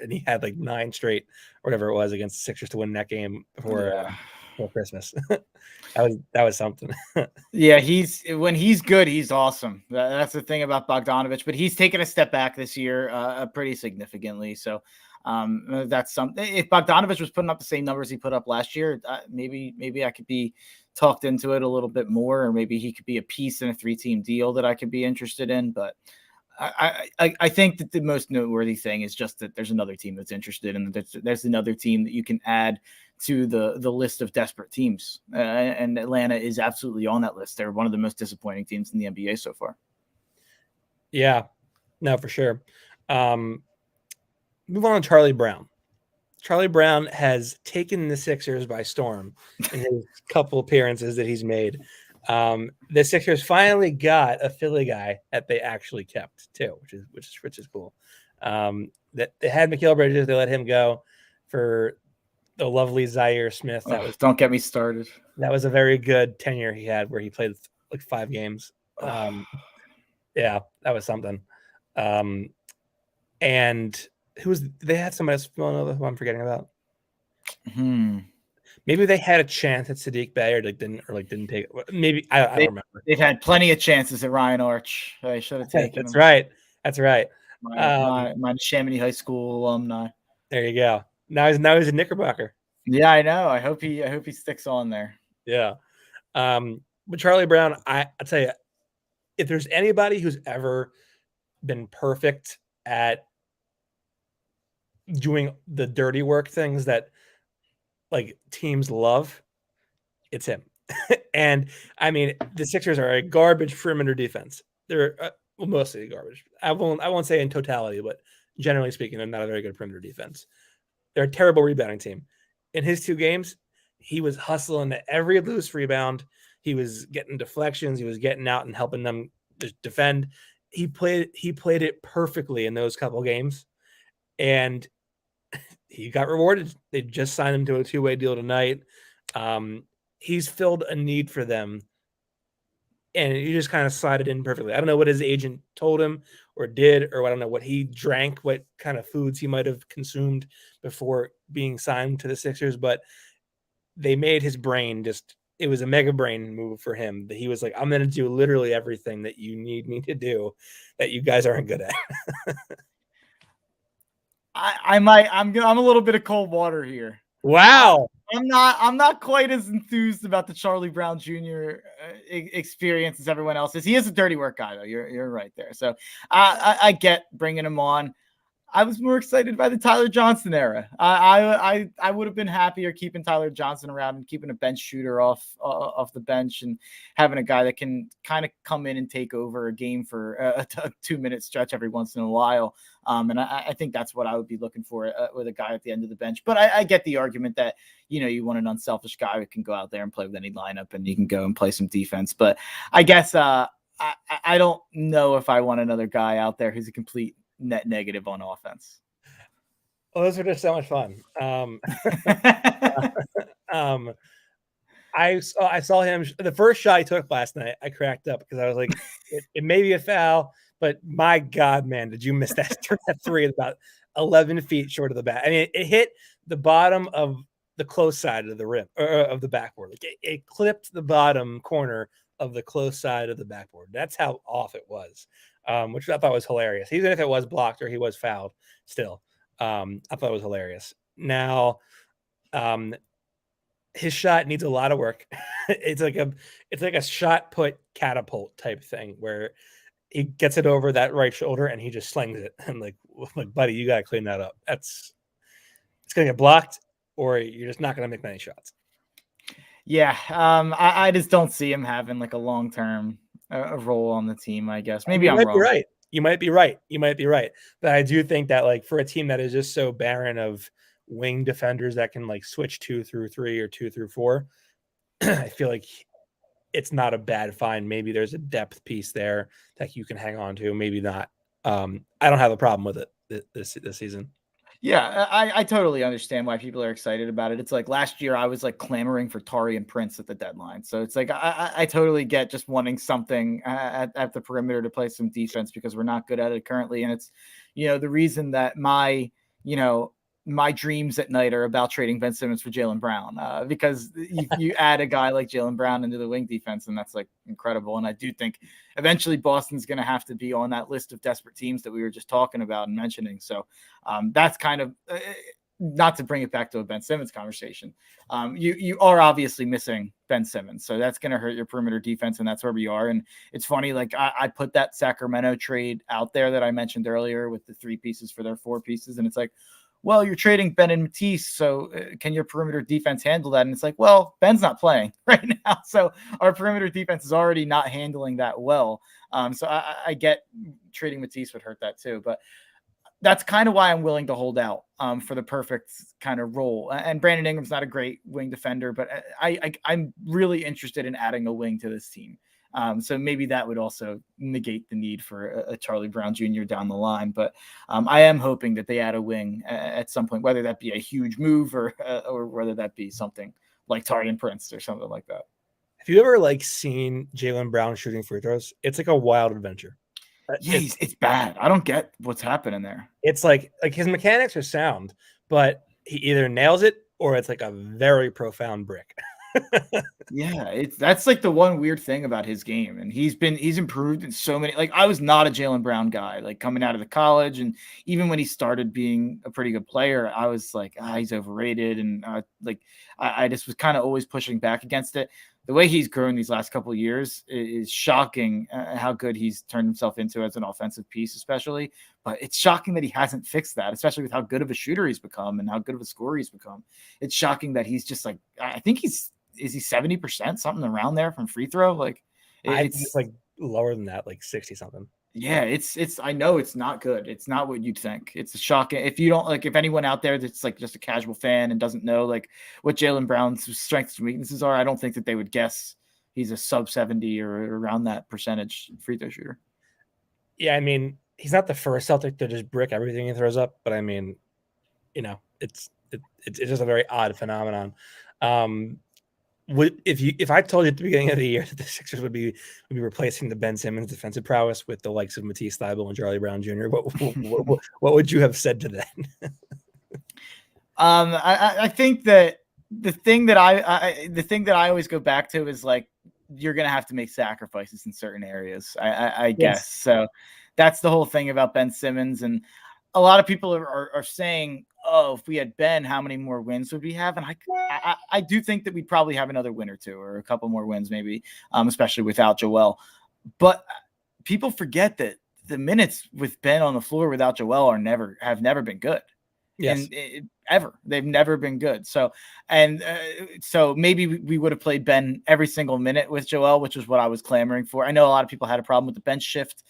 [SPEAKER 1] he had like 9 straight or whatever it was against the Sixers to win that game before Christmas. that was something.
[SPEAKER 4] Yeah, when he's good, he's awesome. That's the thing about Bogdanovich, but he's taken a step back this year pretty significantly. So that's something. If Bogdanovich was putting up the same numbers he put up last year, maybe I could be talked into it a little bit more, or maybe he could be a piece in a 3-team deal that I could be interested in. But I think that the most noteworthy thing is just that there's another team that's interested, and there's another team that you can add to the list of desperate teams. And Atlanta is absolutely on that list. They're one of the most disappointing teams in the NBA so far.
[SPEAKER 1] Yeah, no, for sure. Move on to Charlie Brown. Charlie Brown has taken the Sixers by storm in his couple appearances that he's made. The Sixers finally got a Philly guy that they actually kept too, which is cool. That they had Mikal Bridges, they let him go for the lovely Zaire Smith.
[SPEAKER 4] Don't get me started.
[SPEAKER 1] That was a very good tenure he had, where he played like 5 games. Yeah, that was something. And they had somebody else who I'm forgetting about. Maybe they had a chance at Sadiq Bey or didn't take it. Maybe I don't remember.
[SPEAKER 4] They've had plenty of chances at Ryan Arch. They should have taken
[SPEAKER 1] That's
[SPEAKER 4] him.
[SPEAKER 1] Right. That's right.
[SPEAKER 4] My Chamonix High School alumni.
[SPEAKER 1] There you go. Now he's a Knickerbocker.
[SPEAKER 4] Yeah, I know. I hope he sticks on there.
[SPEAKER 1] Yeah. But Charlie Brown, I'll tell you, if there's anybody who's ever been perfect at doing the dirty work things that like teams love, it's him. And I mean, the Sixers are a garbage perimeter defense. They're mostly garbage. I won't say in totality, but generally speaking, they're not a very good perimeter defense. They're a terrible rebounding team. In his 2 games, he was hustling to every loose rebound. He was getting deflections. He was getting out and helping them defend. He played it perfectly in those couple games, and he got rewarded. They just signed him to a 2-way deal tonight. He's filled a need for them, and he just kind of slotted in perfectly. I don't know what his agent told him or did, or I don't know what he drank, what kind of foods he might have consumed before being signed to the Sixers, but they made his brain it was a mega brain move for him. That he was like, I'm going to do literally everything that you need me to do that you guys aren't good at.
[SPEAKER 4] I'm a little bit of cold water here.
[SPEAKER 1] Wow.
[SPEAKER 4] I'm not quite as enthused about the Charlie Brown Jr. Experience as everyone else is. He is a dirty work guy, though. You're right there. So I get bringing him on. I was more excited by the Tyler Johnson era. I would have been happier keeping Tyler Johnson around and keeping a bench shooter off the bench and having a guy that can kind of come in and take over a game for a 2-minute stretch every once in a while. And I think that's what I would be looking for with a guy at the end of the bench. But I get the argument that, you want an unselfish guy who can go out there and play with any lineup and you can go and play some defense. But I guess I don't know if I want another guy out there who's a complete net negative on offense.
[SPEAKER 1] Well, those are just so much fun. I saw him the first shot he took last night. I cracked up because I was like, it may be a foul, but my God, man, did you miss that 3 about 11 feet short of the bat? I mean, it hit the bottom of the close side of the rim or of the backboard. Like it clipped the bottom corner of the close side of the backboard. That's how off it was. Which I thought was hilarious. Even if it was blocked or he was fouled, still, I thought it was hilarious. Now, his shot needs a lot of work. It's like a shot put catapult type thing where he gets it over that right shoulder and he just slings it. And like buddy, you gotta clean that up. It's gonna get blocked, or you're just not gonna make many shots.
[SPEAKER 4] Yeah, I just don't see him having like a long-term a role on the team, I guess. Maybe I'm wrong.
[SPEAKER 1] Right. You might be right. But I do think that like for a team that is just so barren of wing defenders that can like switch 2 through 3 or 2 through 4, I feel like it's not a bad find. Maybe there's a depth piece there that you can hang on to. Maybe not. I don't have a problem with it this season.
[SPEAKER 4] Yeah, I totally understand why people are excited about it. It's like last year I was like clamoring for Taurean Prince at the deadline. So it's like I totally get just wanting something at the perimeter to play some defense because we're not good at it currently. And it's, the reason that my dreams at night are about trading Ben Simmons for Jaylen Brown because you add a guy like Jaylen Brown into the wing defense, and that's like incredible. And I do think eventually Boston's going to have to be on that list of desperate teams that we were just talking about and mentioning. So that's kind of not to bring it back to a Ben Simmons conversation. You are obviously missing Ben Simmons, so that's going to hurt your perimeter defense, and that's where we are. And it's funny, like I put that Sacramento trade out there that I mentioned earlier with the 3 pieces for their 4 pieces, and it's like, well, you're trading Ben and Matisse, so can your perimeter defense handle that? And it's like, well, Ben's not playing right now, so our perimeter defense is already not handling that well. So I get trading Matisse would hurt that too. But that's kind of why I'm willing to hold out for the perfect kind of role. And Brandon Ingram's not a great wing defender, but I'm really interested in adding a wing to this team. So maybe that would also negate the need for a Charlie Brown Jr. down the line. But I am hoping that they add a wing at some point, whether that be a huge move or whether that be something like Taurean Prince or something like that.
[SPEAKER 1] Have you ever like seen Jaylen Brown shooting free throws? It's like a wild adventure.
[SPEAKER 4] Yeah, it's bad. I don't get what's happening there.
[SPEAKER 1] It's like his mechanics are sound, but he either nails it or it's like a very profound brick.
[SPEAKER 4] Yeah, that's like the one weird thing about his game, and he's improved in so many. Like, I was not a Jaylen Brown guy, like coming out of the college, and even when he started being a pretty good player, I was like, he's overrated, and I just was kind of always pushing back against it. The way he's grown these last couple of years is shocking. How good he's turned himself into as an offensive piece, especially. But it's shocking that he hasn't fixed that, especially with how good of a shooter he's become and how good of a scorer he's become. It's shocking that he's just like, I think is he 70%, something around there from free throw? Like,
[SPEAKER 1] it's like lower than that, like 60 something.
[SPEAKER 4] Yeah, it's I know it's not good. It's not what you'd think. It's a shocking. If you don't like, if anyone out there that's like just a casual fan and doesn't know like what Jaylen Brown's strengths and weaknesses are, I don't think that they would guess he's a sub 70 or around that percentage free throw shooter.
[SPEAKER 1] Yeah, I mean, he's not the first Celtic to just brick everything he throws up, but I mean, it's just a very odd phenomenon. If I told you at the beginning of the year that the Sixers would be replacing the Ben Simmons defensive prowess with the likes of Matisse Thybulle and Charlie Brown Jr., what would you have said to that?
[SPEAKER 4] I think that the thing that I always go back to is like, you're gonna have to make sacrifices in certain areas. I guess so. That's the whole thing about Ben Simmons, and a lot of people are saying, oh, if we had Ben, how many more wins would we have? And I do think that we'd probably have another win or two, or a couple more wins, maybe, especially without Joel. But people forget that the minutes with Ben on the floor without Joel have never been good.
[SPEAKER 1] Yes.
[SPEAKER 4] Ever. They've never been good. So maybe we would have played Ben every single minute with Joel, which is what I was clamoring for. I know a lot of people had a problem with the bench shift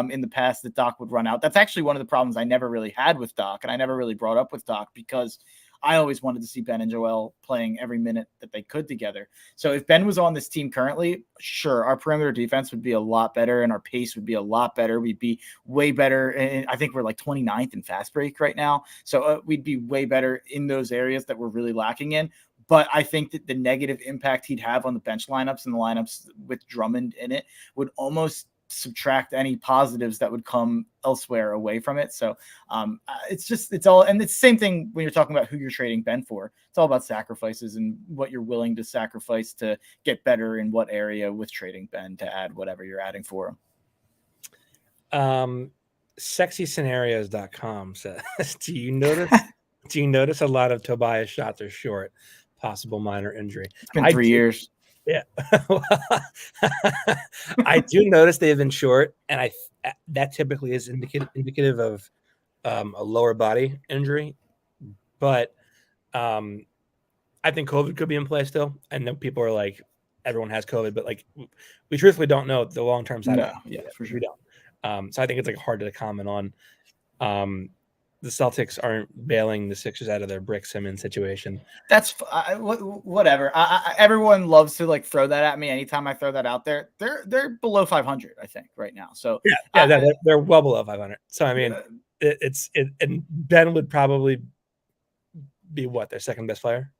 [SPEAKER 4] in the past that Doc would run out. That's actually one of the problems I never really had with Doc, and I never really brought up with Doc because I always wanted to see Ben and Joel playing every minute that they could together. So if Ben was on this team currently, sure, our perimeter defense would be a lot better and our pace would be a lot better. We'd be way better. And I think we're like 29th in fast break right now. So we'd be way better in those areas that we're really lacking in. But I think that the negative impact he'd have on the bench lineups and the lineups with Drummond in it would almost subtract any positives that would come elsewhere away from it. So it's all, and it's the same thing when you're talking about who you're trading Ben for. It's all about sacrifices and what you're willing to sacrifice to get better in what area with trading Ben to add whatever you're adding for him.
[SPEAKER 1] Sexyscenarios.com says, do you notice a lot of Tobias shots are short, possible minor injury?
[SPEAKER 4] It's been 3 years.
[SPEAKER 1] Yeah. I do notice they've been short, and that typically is indicative of a lower body injury. But I think COVID could be in play still. I know people are like, everyone has COVID, but like we truthfully don't know the long-term side.
[SPEAKER 4] No, yeah, for sure.
[SPEAKER 1] We don't. So I think it's like hard to comment on. The Celtics aren't bailing the Sixers out of their Brick Simmons situation.
[SPEAKER 4] That's whatever. Everyone loves to like throw that at me. Anytime I throw that out there, they're below 500, I think, right now. So
[SPEAKER 1] they're well below 500. So I mean, and Ben would probably be their second best player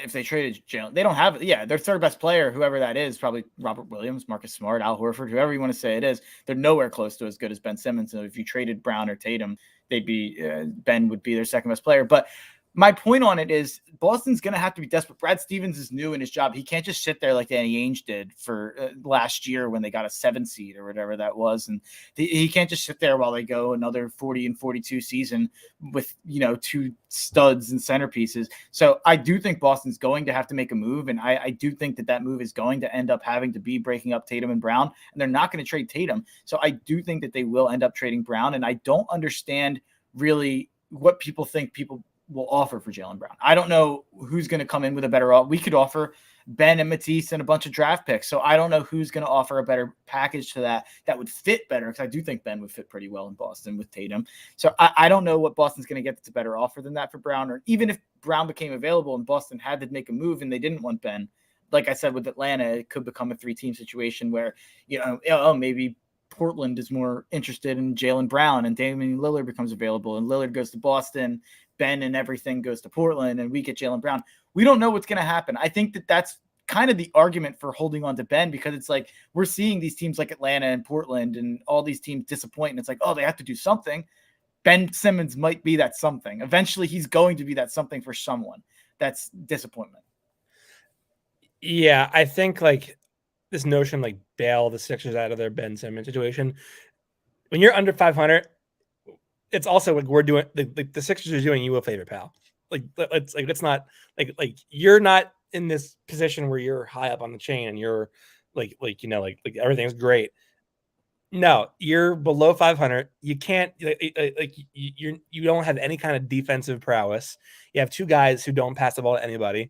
[SPEAKER 4] if they traded Jalen. They don't have it. Yeah, their third best player, whoever that is, probably Robert Williams, Marcus Smart, Al Horford, whoever you want to say it is. They're nowhere close to as good as Ben Simmons. So if you traded Brown or Tatum, they'd be Ben would be their second best player. But my point on it is Boston's going to have to be desperate. Brad Stevens is new in his job. He can't just sit there like Danny Ainge did for last year when they got a 7 seed or whatever that was. And he can't just sit there while they go another 40-42 season with, 2 studs and centerpieces. So I do think Boston's going to have to make a move. And I do think that move is going to end up having to be breaking up Tatum and Brown. And they're not going to trade Tatum. So I do think that they will end up trading Brown. And I don't understand really what people think will offer for Jaylen Brown. I don't know who's going to come in with a better offer. We could offer Ben and Matisse and a bunch of draft picks. So I don't know who's going to offer a better package to that would fit better, because I do think Ben would fit pretty well in Boston with Tatum. So I don't know what Boston's going to get that's a better offer than that for Brown. Or even if Brown became available and Boston had to make a move and they didn't want Ben, like I said with Atlanta, it could become a 3-team situation where, maybe Portland is more interested in Jaylen Brown and Damian Lillard becomes available and Lillard goes to Boston, Ben and everything goes to Portland, and we get Jaylen Brown. We don't know what's going to happen. I think that's kind of the argument for holding on to Ben, because it's like we're seeing these teams like Atlanta and Portland and all these teams disappoint. And it's like, oh, they have to do something. Ben Simmons might be that something. Eventually he's going to be that something for someone. That's disappointment.
[SPEAKER 1] Yeah, I think like this notion like bail the Sixers out of their Ben Simmons situation. When you're under 500, it's also like we're doing the Sixers are doing you a favor, pal. It's not like you're not in this position where you're high up on the chain and you're like everything's great. No, you're below 500. You can't you don't have any kind of defensive prowess. You have two guys who don't pass the ball to anybody.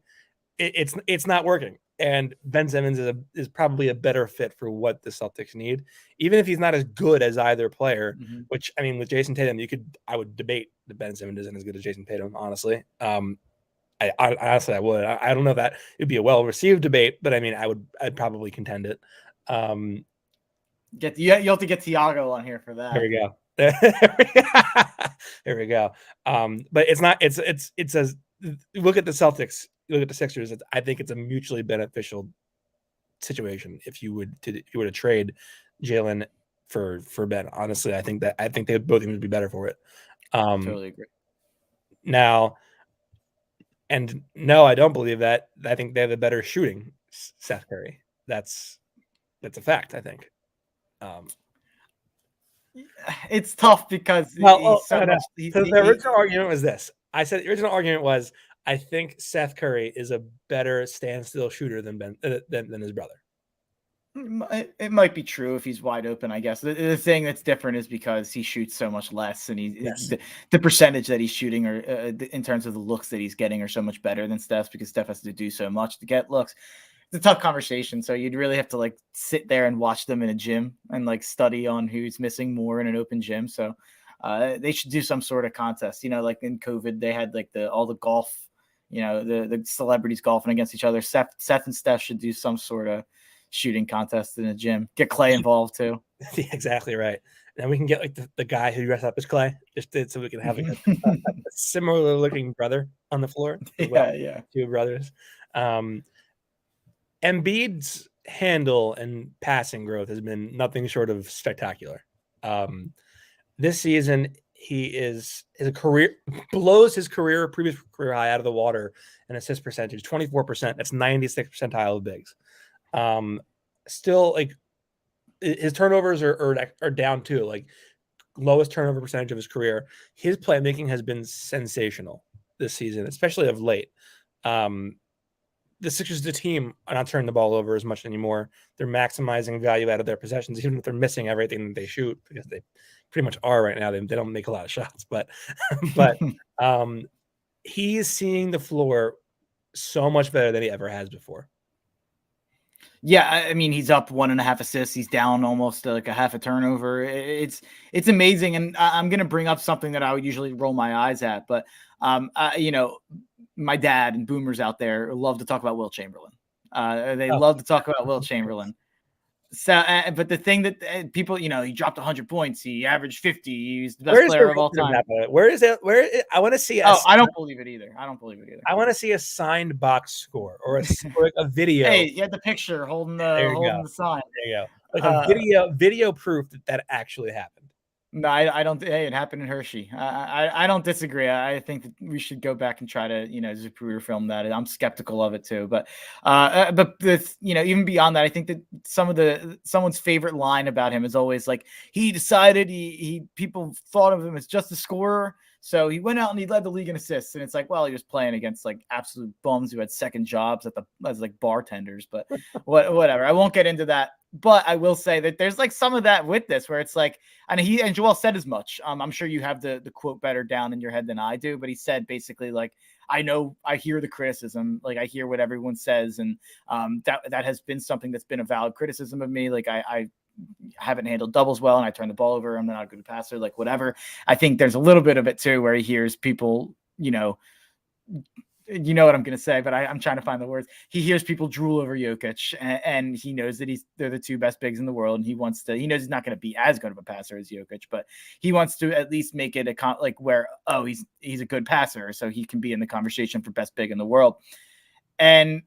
[SPEAKER 1] It's not working. And Ben Simmons is probably a better fit for what the Celtics need, even if he's not as good as either player.
[SPEAKER 4] Mm-hmm.
[SPEAKER 1] Which I mean, with Jason Tatum, I would debate that Ben Simmons isn't as good as Jason Tatum. Honestly, I honestly would. I don't know if that it'd be a well received debate, but I mean, I'd probably contend it.
[SPEAKER 4] You have to get Tiago on here for that.
[SPEAKER 1] There we go. There we go. But it's not. It's a look at the Celtics. Look at the Sixers. I think it's a mutually beneficial situation if you were to trade Jaylen for Ben. Honestly, I think they both teams would be better for it.
[SPEAKER 4] Totally agree.
[SPEAKER 1] Now, and no, I don't believe that. I think they have a better shooting Seth Curry. That's a fact. I think.
[SPEAKER 4] It's tough because
[SPEAKER 1] the original argument was this. I said the original argument was I think Seth Curry is a better standstill shooter than than his brother.
[SPEAKER 4] It might be true if he's wide open, I guess. The thing that's different is because he shoots so much less, and the percentage that he's shooting, or in terms of the looks that he's getting, are so much better than Steph's, because Steph has to do so much to get looks. It's a tough conversation, so you'd really have to like sit there and watch them in a gym and like study on who's missing more in an open gym. So they should do some sort of contest. Like in COVID, they had like all the golf. The celebrities golfing against each other. Seth and Steph should do some sort of shooting contest in a gym. Get Clay involved too.
[SPEAKER 1] Yeah, exactly right. And we can get like the guy who dressed up as Clay, so we can have like a similar looking brother on the floor.
[SPEAKER 4] Yeah.
[SPEAKER 1] Two brothers. Embiid's handle and passing growth has been nothing short of spectacular. This season, his career blows his previous career high out of the water in assist percentage, 24%. That's 96th percentile of bigs. Still, like his turnovers are down too. Like lowest turnover percentage of his career. His playmaking has been sensational this season, especially of late. The Sixers, the team, are not turning the ball over as much anymore. They're maximizing value out of their possessions, even if they're missing everything that they shoot, because they pretty much are right now. They don't make a lot of shots, but he's seeing the floor so much better than he ever has before.
[SPEAKER 4] Yeah, I mean, he's up 1.5 assists. He's down almost like a half a turnover. It's amazing, and I'm going to bring up something that I would usually roll my eyes at, but my dad and boomers out there love to talk about Will Chamberlain. They love to talk about Will Chamberlain. So, but the thing that people, he dropped 100 points. He averaged 50. He's the best player of all time.
[SPEAKER 1] Where is it? I want to see.
[SPEAKER 4] I don't believe it either.
[SPEAKER 1] I want to see a signed box score or a video.
[SPEAKER 4] Hey, you had the picture holding the sign.
[SPEAKER 1] There you go. Like a video proof that actually happened.
[SPEAKER 4] No, I don't. Hey, it happened in Hershey. I don't disagree. I think that we should go back and try to, Zapruder film that. I'm skeptical of it too. But this, even beyond that, I think that someone's favorite line about him is always like, he decided people thought of him as just a scorer. So he went out and he led the league in assists. And it's like, well, he was playing against like absolute bums who had second jobs as like bartenders, but whatever. I won't get into that. But I will say that there's like some of that with this where it's like, and Joel said as much. I'm sure you have the quote better down in your head than I do, but he said basically like, I hear the criticism, like I hear what everyone says. And that has been something that's been a valid criticism of me. Like I haven't handled doubles well and I turn the ball over. I'm not a good passer, like whatever. I think there's a little bit of it too, where he hears people, you know what I'm going to say, but I'm trying to find the words. He hears people drool over Jokic and he knows that they're the two best bigs in the world. And he knows he's not going to be as good of a passer as Jokic, but he wants to at least make it he's a good passer. So he can be in the conversation for best big in the world. And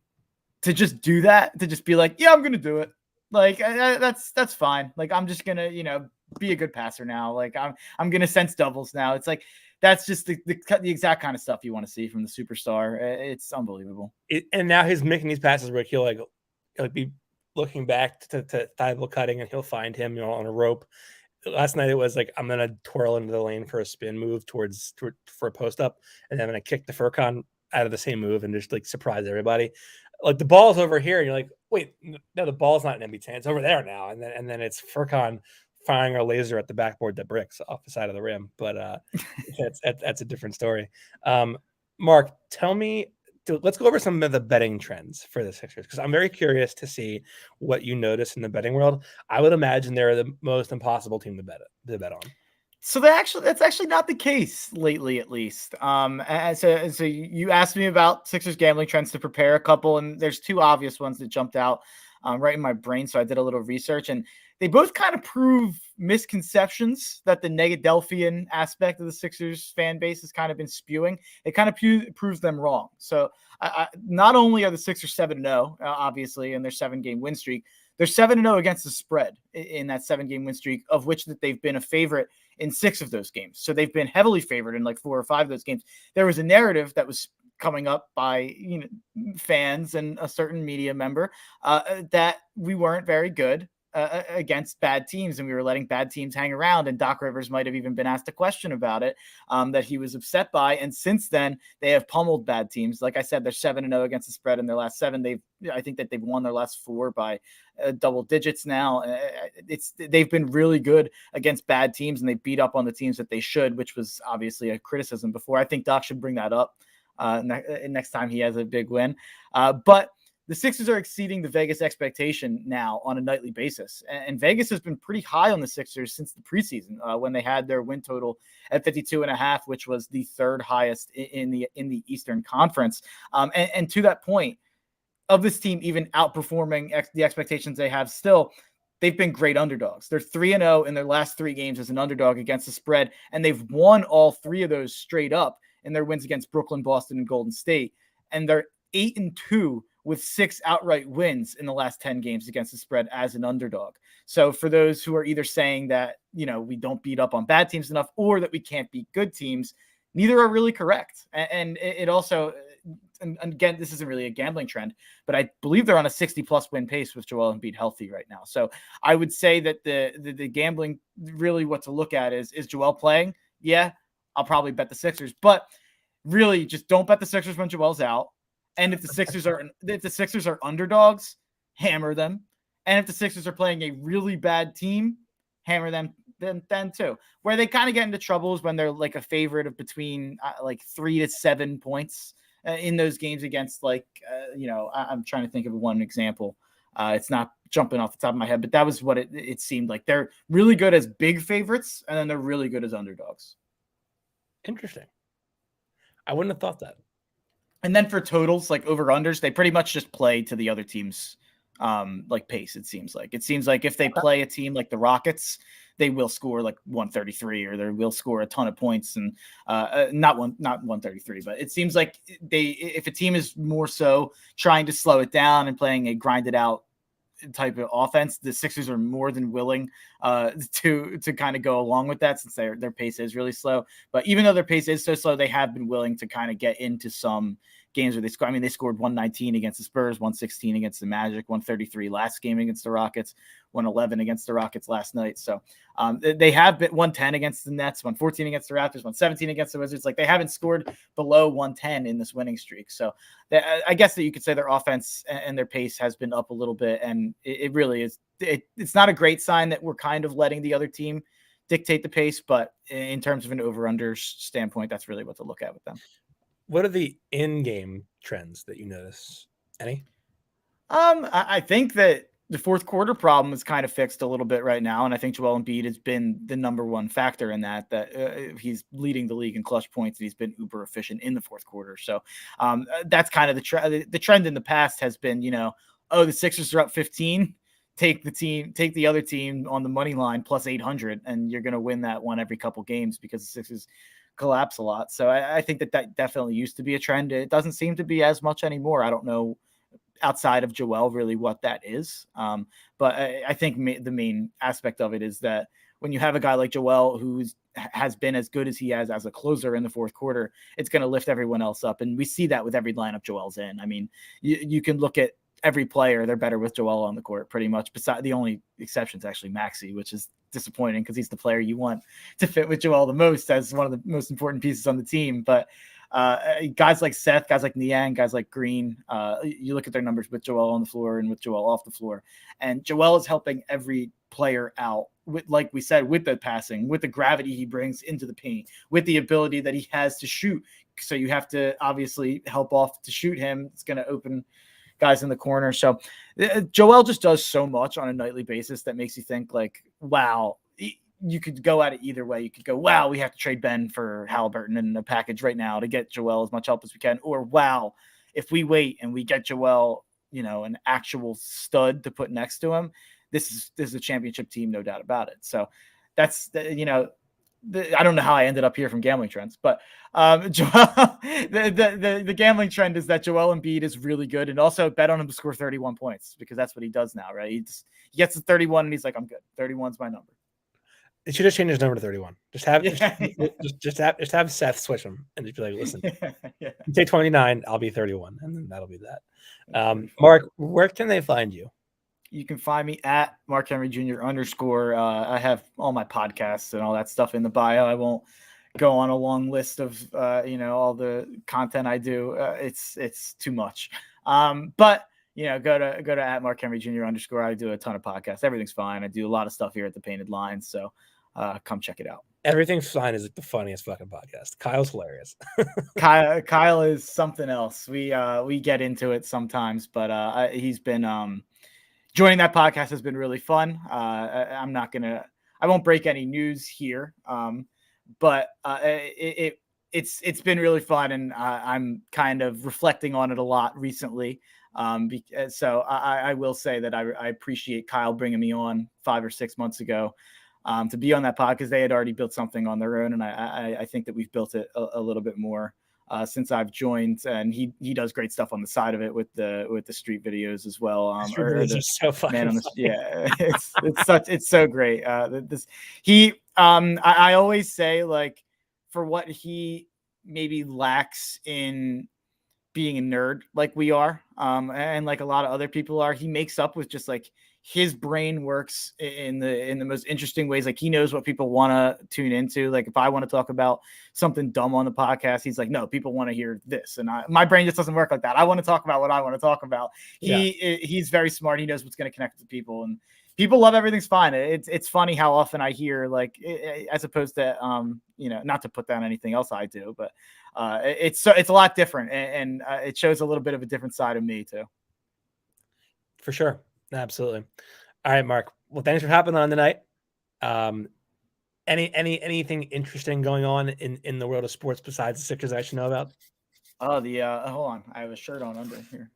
[SPEAKER 4] to just do that, to just be like, yeah, I'm going to do it. Like that's fine. Like, I'm just going to, be a good passer now. Like I'm going to sense doubles now. It's like, that's just the exact kind of stuff you want to see from the superstar. It's unbelievable.
[SPEAKER 1] And now he's making these passes where he'll be looking back to Thibault cutting and he'll find him, on a rope. Last night it was like, I'm going to twirl into the lane for a spin move for a post up. And then I'm going to kick the Furkan out of the same move and just like surprise everybody. Like the ball's over here. And you're like, wait, no, the ball's not in Embiid's hand. It's over there now. And then it's Furkan firing a laser at the backboard that bricks off the side of the rim. But that's a different story. Mark, let's go over some of the betting trends for the Sixers, because I'm very curious to see what you notice in the betting world. I would imagine they're the most impossible team to bet on.
[SPEAKER 4] So that's actually not the case lately, at least. So you asked me about Sixers gambling trends to prepare a couple, and there's two obvious ones that jumped out right in my brain. So I did a little research, and they both kind of prove misconceptions that the Negadelphian aspect of the Sixers fan base has kind of been spewing. It kind of proves them wrong. So not only are the Sixers 7-0, obviously, in their 7-game win streak, they're 7-0 against the spread in that 7-game win streak, of which that they've been a favorite in 6 of those games. So they've been heavily favored in like 4 or 5 of those games. There was a narrative that was coming up by fans and a certain media member that we weren't very good against bad teams, and we were letting bad teams hang around. And Doc Rivers might have even been asked a question about it that he was upset by. And since then, they have pummeled bad teams. Like I said, they're 7-0 against the spread in their last 7. I think that they've won their last 4 by double digits now. They've been really good against bad teams, and they beat up on the teams that they should, which was obviously a criticism before. I think Doc should bring that up next time he has a big win. But the Sixers are exceeding the Vegas expectation now on a nightly basis. And Vegas has been pretty high on the Sixers since the preseason when they had their win total at 52.5, which was the 3rd highest in the Eastern Conference. And to that point of this team, even outperforming the expectations they have still, they've been great underdogs. They're 3-0 in their last 3 games as an underdog against the spread. And they've won all 3 of those straight up in their wins against Brooklyn, Boston, and Golden State. And they're 8-2 with 6 outright wins in the last 10 games against the spread as an underdog. So for those who are either saying that, we don't beat up on bad teams enough or that we can't beat good teams, neither are really correct. And it also, and again, this isn't really a gambling trend, but I believe they're on a 60+ win pace with Joel Embiid healthy right now. So I would say that the gambling, really what to look at is Joel playing? Yeah, I'll probably bet the Sixers, but really just don't bet the Sixers when Joel's out. And if the Sixers are underdogs, hammer them. And if the Sixers are playing a really bad team, hammer them then too. Where they kind of get into trouble is when they're like a favorite of between 3 to 7 points in those games against I'm trying to think of one example. It's not jumping off the top of my head, but that was what it seemed like. They're really good as big favorites, and then they're really good as underdogs.
[SPEAKER 1] Interesting. I wouldn't have thought that.
[SPEAKER 4] And then for totals, like over-unders, they pretty much just play to the other team's pace, it seems like. It seems like if they play a team like the Rockets, they will score like 133 or they will score a ton of points. And not 133, but it seems like if a team is more so trying to slow it down and playing a grinded out type of offense, the Sixers are more than willing to kind of go along with that, since their pace is really slow. But even though their pace is so slow, they have been willing to kind of get into some games where they score. I mean, they scored 119 against the Spurs, 116 against the Magic, 133 last game against the Rockets, 111 against the Rockets last night. So they have been 110 against the Nets, 114 against the Raptors, 117 against the Wizards. Like, they haven't scored below 110 in this winning streak. So I guess that you could say their offense and their pace has been up a little bit. And it really is, it's not a great sign that we're kind of letting the other team dictate the pace, but in terms of an over-under standpoint, that's really what to look at with them.
[SPEAKER 1] What are the in-game trends that you notice? Any?
[SPEAKER 4] I think that the fourth quarter problem is kind of fixed a little bit right now, and I think Joel Embiid has been the number one factor in that. He's leading the league in clutch points, and he's been uber efficient in the fourth quarter. So that's kind of the trend in the past has been, the Sixers are up 15. Take the other team on the money line plus 800, and you're going to win that one every couple games because the Sixers collapse a lot. So I think that definitely used to be a trend. It doesn't seem to be as much anymore. I don't know outside of Joel really what that is. But I think the main aspect of it is that when you have a guy like Joel who has been as good as he has as a closer in the fourth quarter, it's going to lift everyone else up. And we see that with every lineup Joel's in. I mean, you can look at every player, they're better with Joel on the court pretty much. Besides, the only exception is actually Maxey, which is disappointing because he's the player you want to fit with Joel the most as one of the most important pieces on the team. But guys like Seth, guys like Niang, guys like Green, you look at their numbers with Joel on the floor and with Joel off the floor, and Joel is helping every player out with, like we said, with the passing, with the gravity he brings into the paint, with the ability that he has to shoot. So you have to obviously help off to shoot him. It's going to open guys in the corner. So Joel just does so much on a nightly basis that makes you think like, wow, you could go at it either way. You could go, wow, we have to trade Ben for Halliburton in a package right now to get Joel as much help as we can. Or, wow, if we wait and we get Joel, an actual stud to put next to him, this is a championship team, no doubt about it. So that's, I don't know how I ended up here from gambling trends, but Joel, the gambling trend is that Joel Embiid is really good, and also bet on him to score 31 points because that's what he does now, right? He gets to 31 and he's like, I'm good. 31's my number.
[SPEAKER 1] It should have changed his number to 31. Just have Seth switch him and just be like, listen, you take 29, I'll be 31, and then that'll be that. Mark, where can they find you?
[SPEAKER 4] You can find me at Mark Henry Jr. _. I have all my podcasts and all that stuff in the bio. I won't go on a long list of, all the content I do. It's too much. But go to at Mark Henry Jr. _ I do a ton of podcasts. Everything's fine. I do a lot of stuff here at the Painted Line. So come check it out.
[SPEAKER 1] Everything's Fine is like the funniest fucking podcast. Kyle's hilarious.
[SPEAKER 4] Kyle is something else. We get into it sometimes, but he's been joining that podcast has been really fun. I won't break any news here, but it's been really fun, and I'm kind of reflecting on it a lot recently. So I will say that I appreciate Kyle bringing me on 5 or 6 months ago to be on that pod, because they had already built something on their own, and I think that we've built it a little bit more since I've joined, and he does great stuff on the side of it with the street videos as well.
[SPEAKER 1] So fucking
[SPEAKER 4] it's so great. I always say, like, for what he maybe lacks in being a nerd like we are, and like a lot of other people are, he makes up with just like his brain works in the most interesting ways. Like, he knows what people want to tune into. Like, if I want to talk about something dumb on the podcast, he's like, no, people want to hear this. And my brain just doesn't work like that. I want to talk about what I want to talk about. He's very smart. He knows what's going to connect to people, and people love Everything's Fine. It's funny how often I hear, like, as opposed to, not to put down anything else I do, but it's a lot different, and it shows a little bit of a different side of me too.
[SPEAKER 1] For sure. Absolutely. All right, Mark. Well, thanks for hopping on tonight. Anything interesting going on in the world of sports besides the Sixers I should know about?
[SPEAKER 4] Oh, hold on. I have a shirt on under here.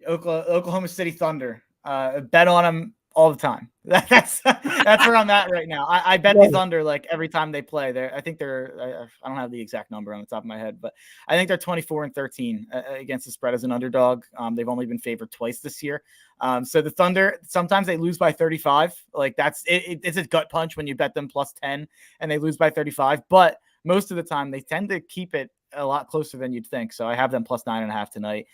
[SPEAKER 4] Oklahoma City Thunder. Bet on them all the time. That's where I'm at right now. I bet the Thunder like every time they play. I don't have the exact number on the top of my head, but I think they're 24-13 against the spread as an underdog. They've only been favored twice this year. So the Thunder, sometimes they lose by 35. Like, it's a gut punch when you bet them plus 10 and they lose by 35. But most of the time they tend to keep it a lot closer than you'd think. So I have them plus 9.5 tonight.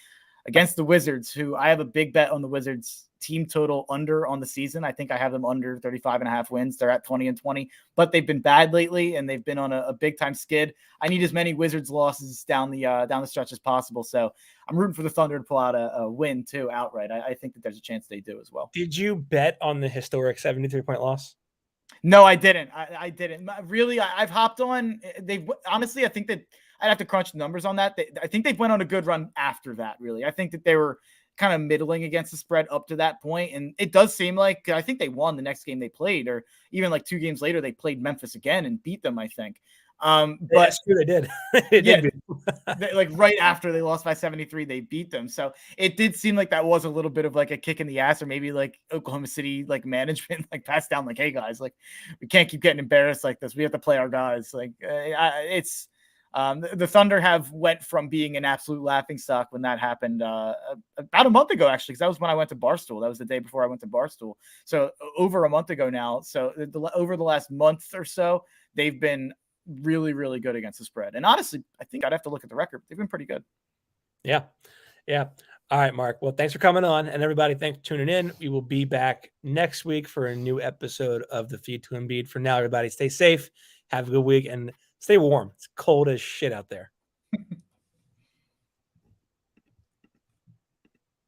[SPEAKER 4] against the Wizards, who I have a big bet on the Wizards team total under on the season. I think I have them under 35.5 wins. They're at 20-20, but they've been bad lately and they've been on a big time skid. I need as many Wizards losses down the stretch as possible. So I'm rooting for the Thunder to pull out a win too outright. I think that there's a chance they do as well.
[SPEAKER 1] Did you bet on the historic 73-point loss?
[SPEAKER 4] No, I didn't. I didn't. Really, I've hopped on. They've honestly, I think that I'd have to crunch the numbers on that. I think they've went on a good run after that, really. I think that they were kind of middling against the spread up to that point. And it does seem like I think they won the next game they played, or even like 2 games later, they played Memphis again and beat them, I think. But
[SPEAKER 1] that's true, they did.
[SPEAKER 4] Like right after they lost by 73, they beat them. So it did seem like that was a little bit of like a kick in the ass, or maybe like Oklahoma City, like management, like passed down, like, hey guys, like we can't keep getting embarrassed like this. We have to play our guys. Like it's the Thunder have went from being an absolute laughingstock when that happened about a month ago, actually, because that was when I went to Barstool. That was the day before I went to Barstool. So over a month ago now. So over the last month or so, they've been really, really good against the spread. And honestly, I think I'd have to look at the record. They've been pretty good.
[SPEAKER 1] Yeah. All right, Mark. Well, thanks for coming on. And everybody, thanks for tuning in. We will be back next week for a new episode of the Feed to Embiid. For now, everybody, stay safe, have a good week, and stay warm. It's cold as shit out there.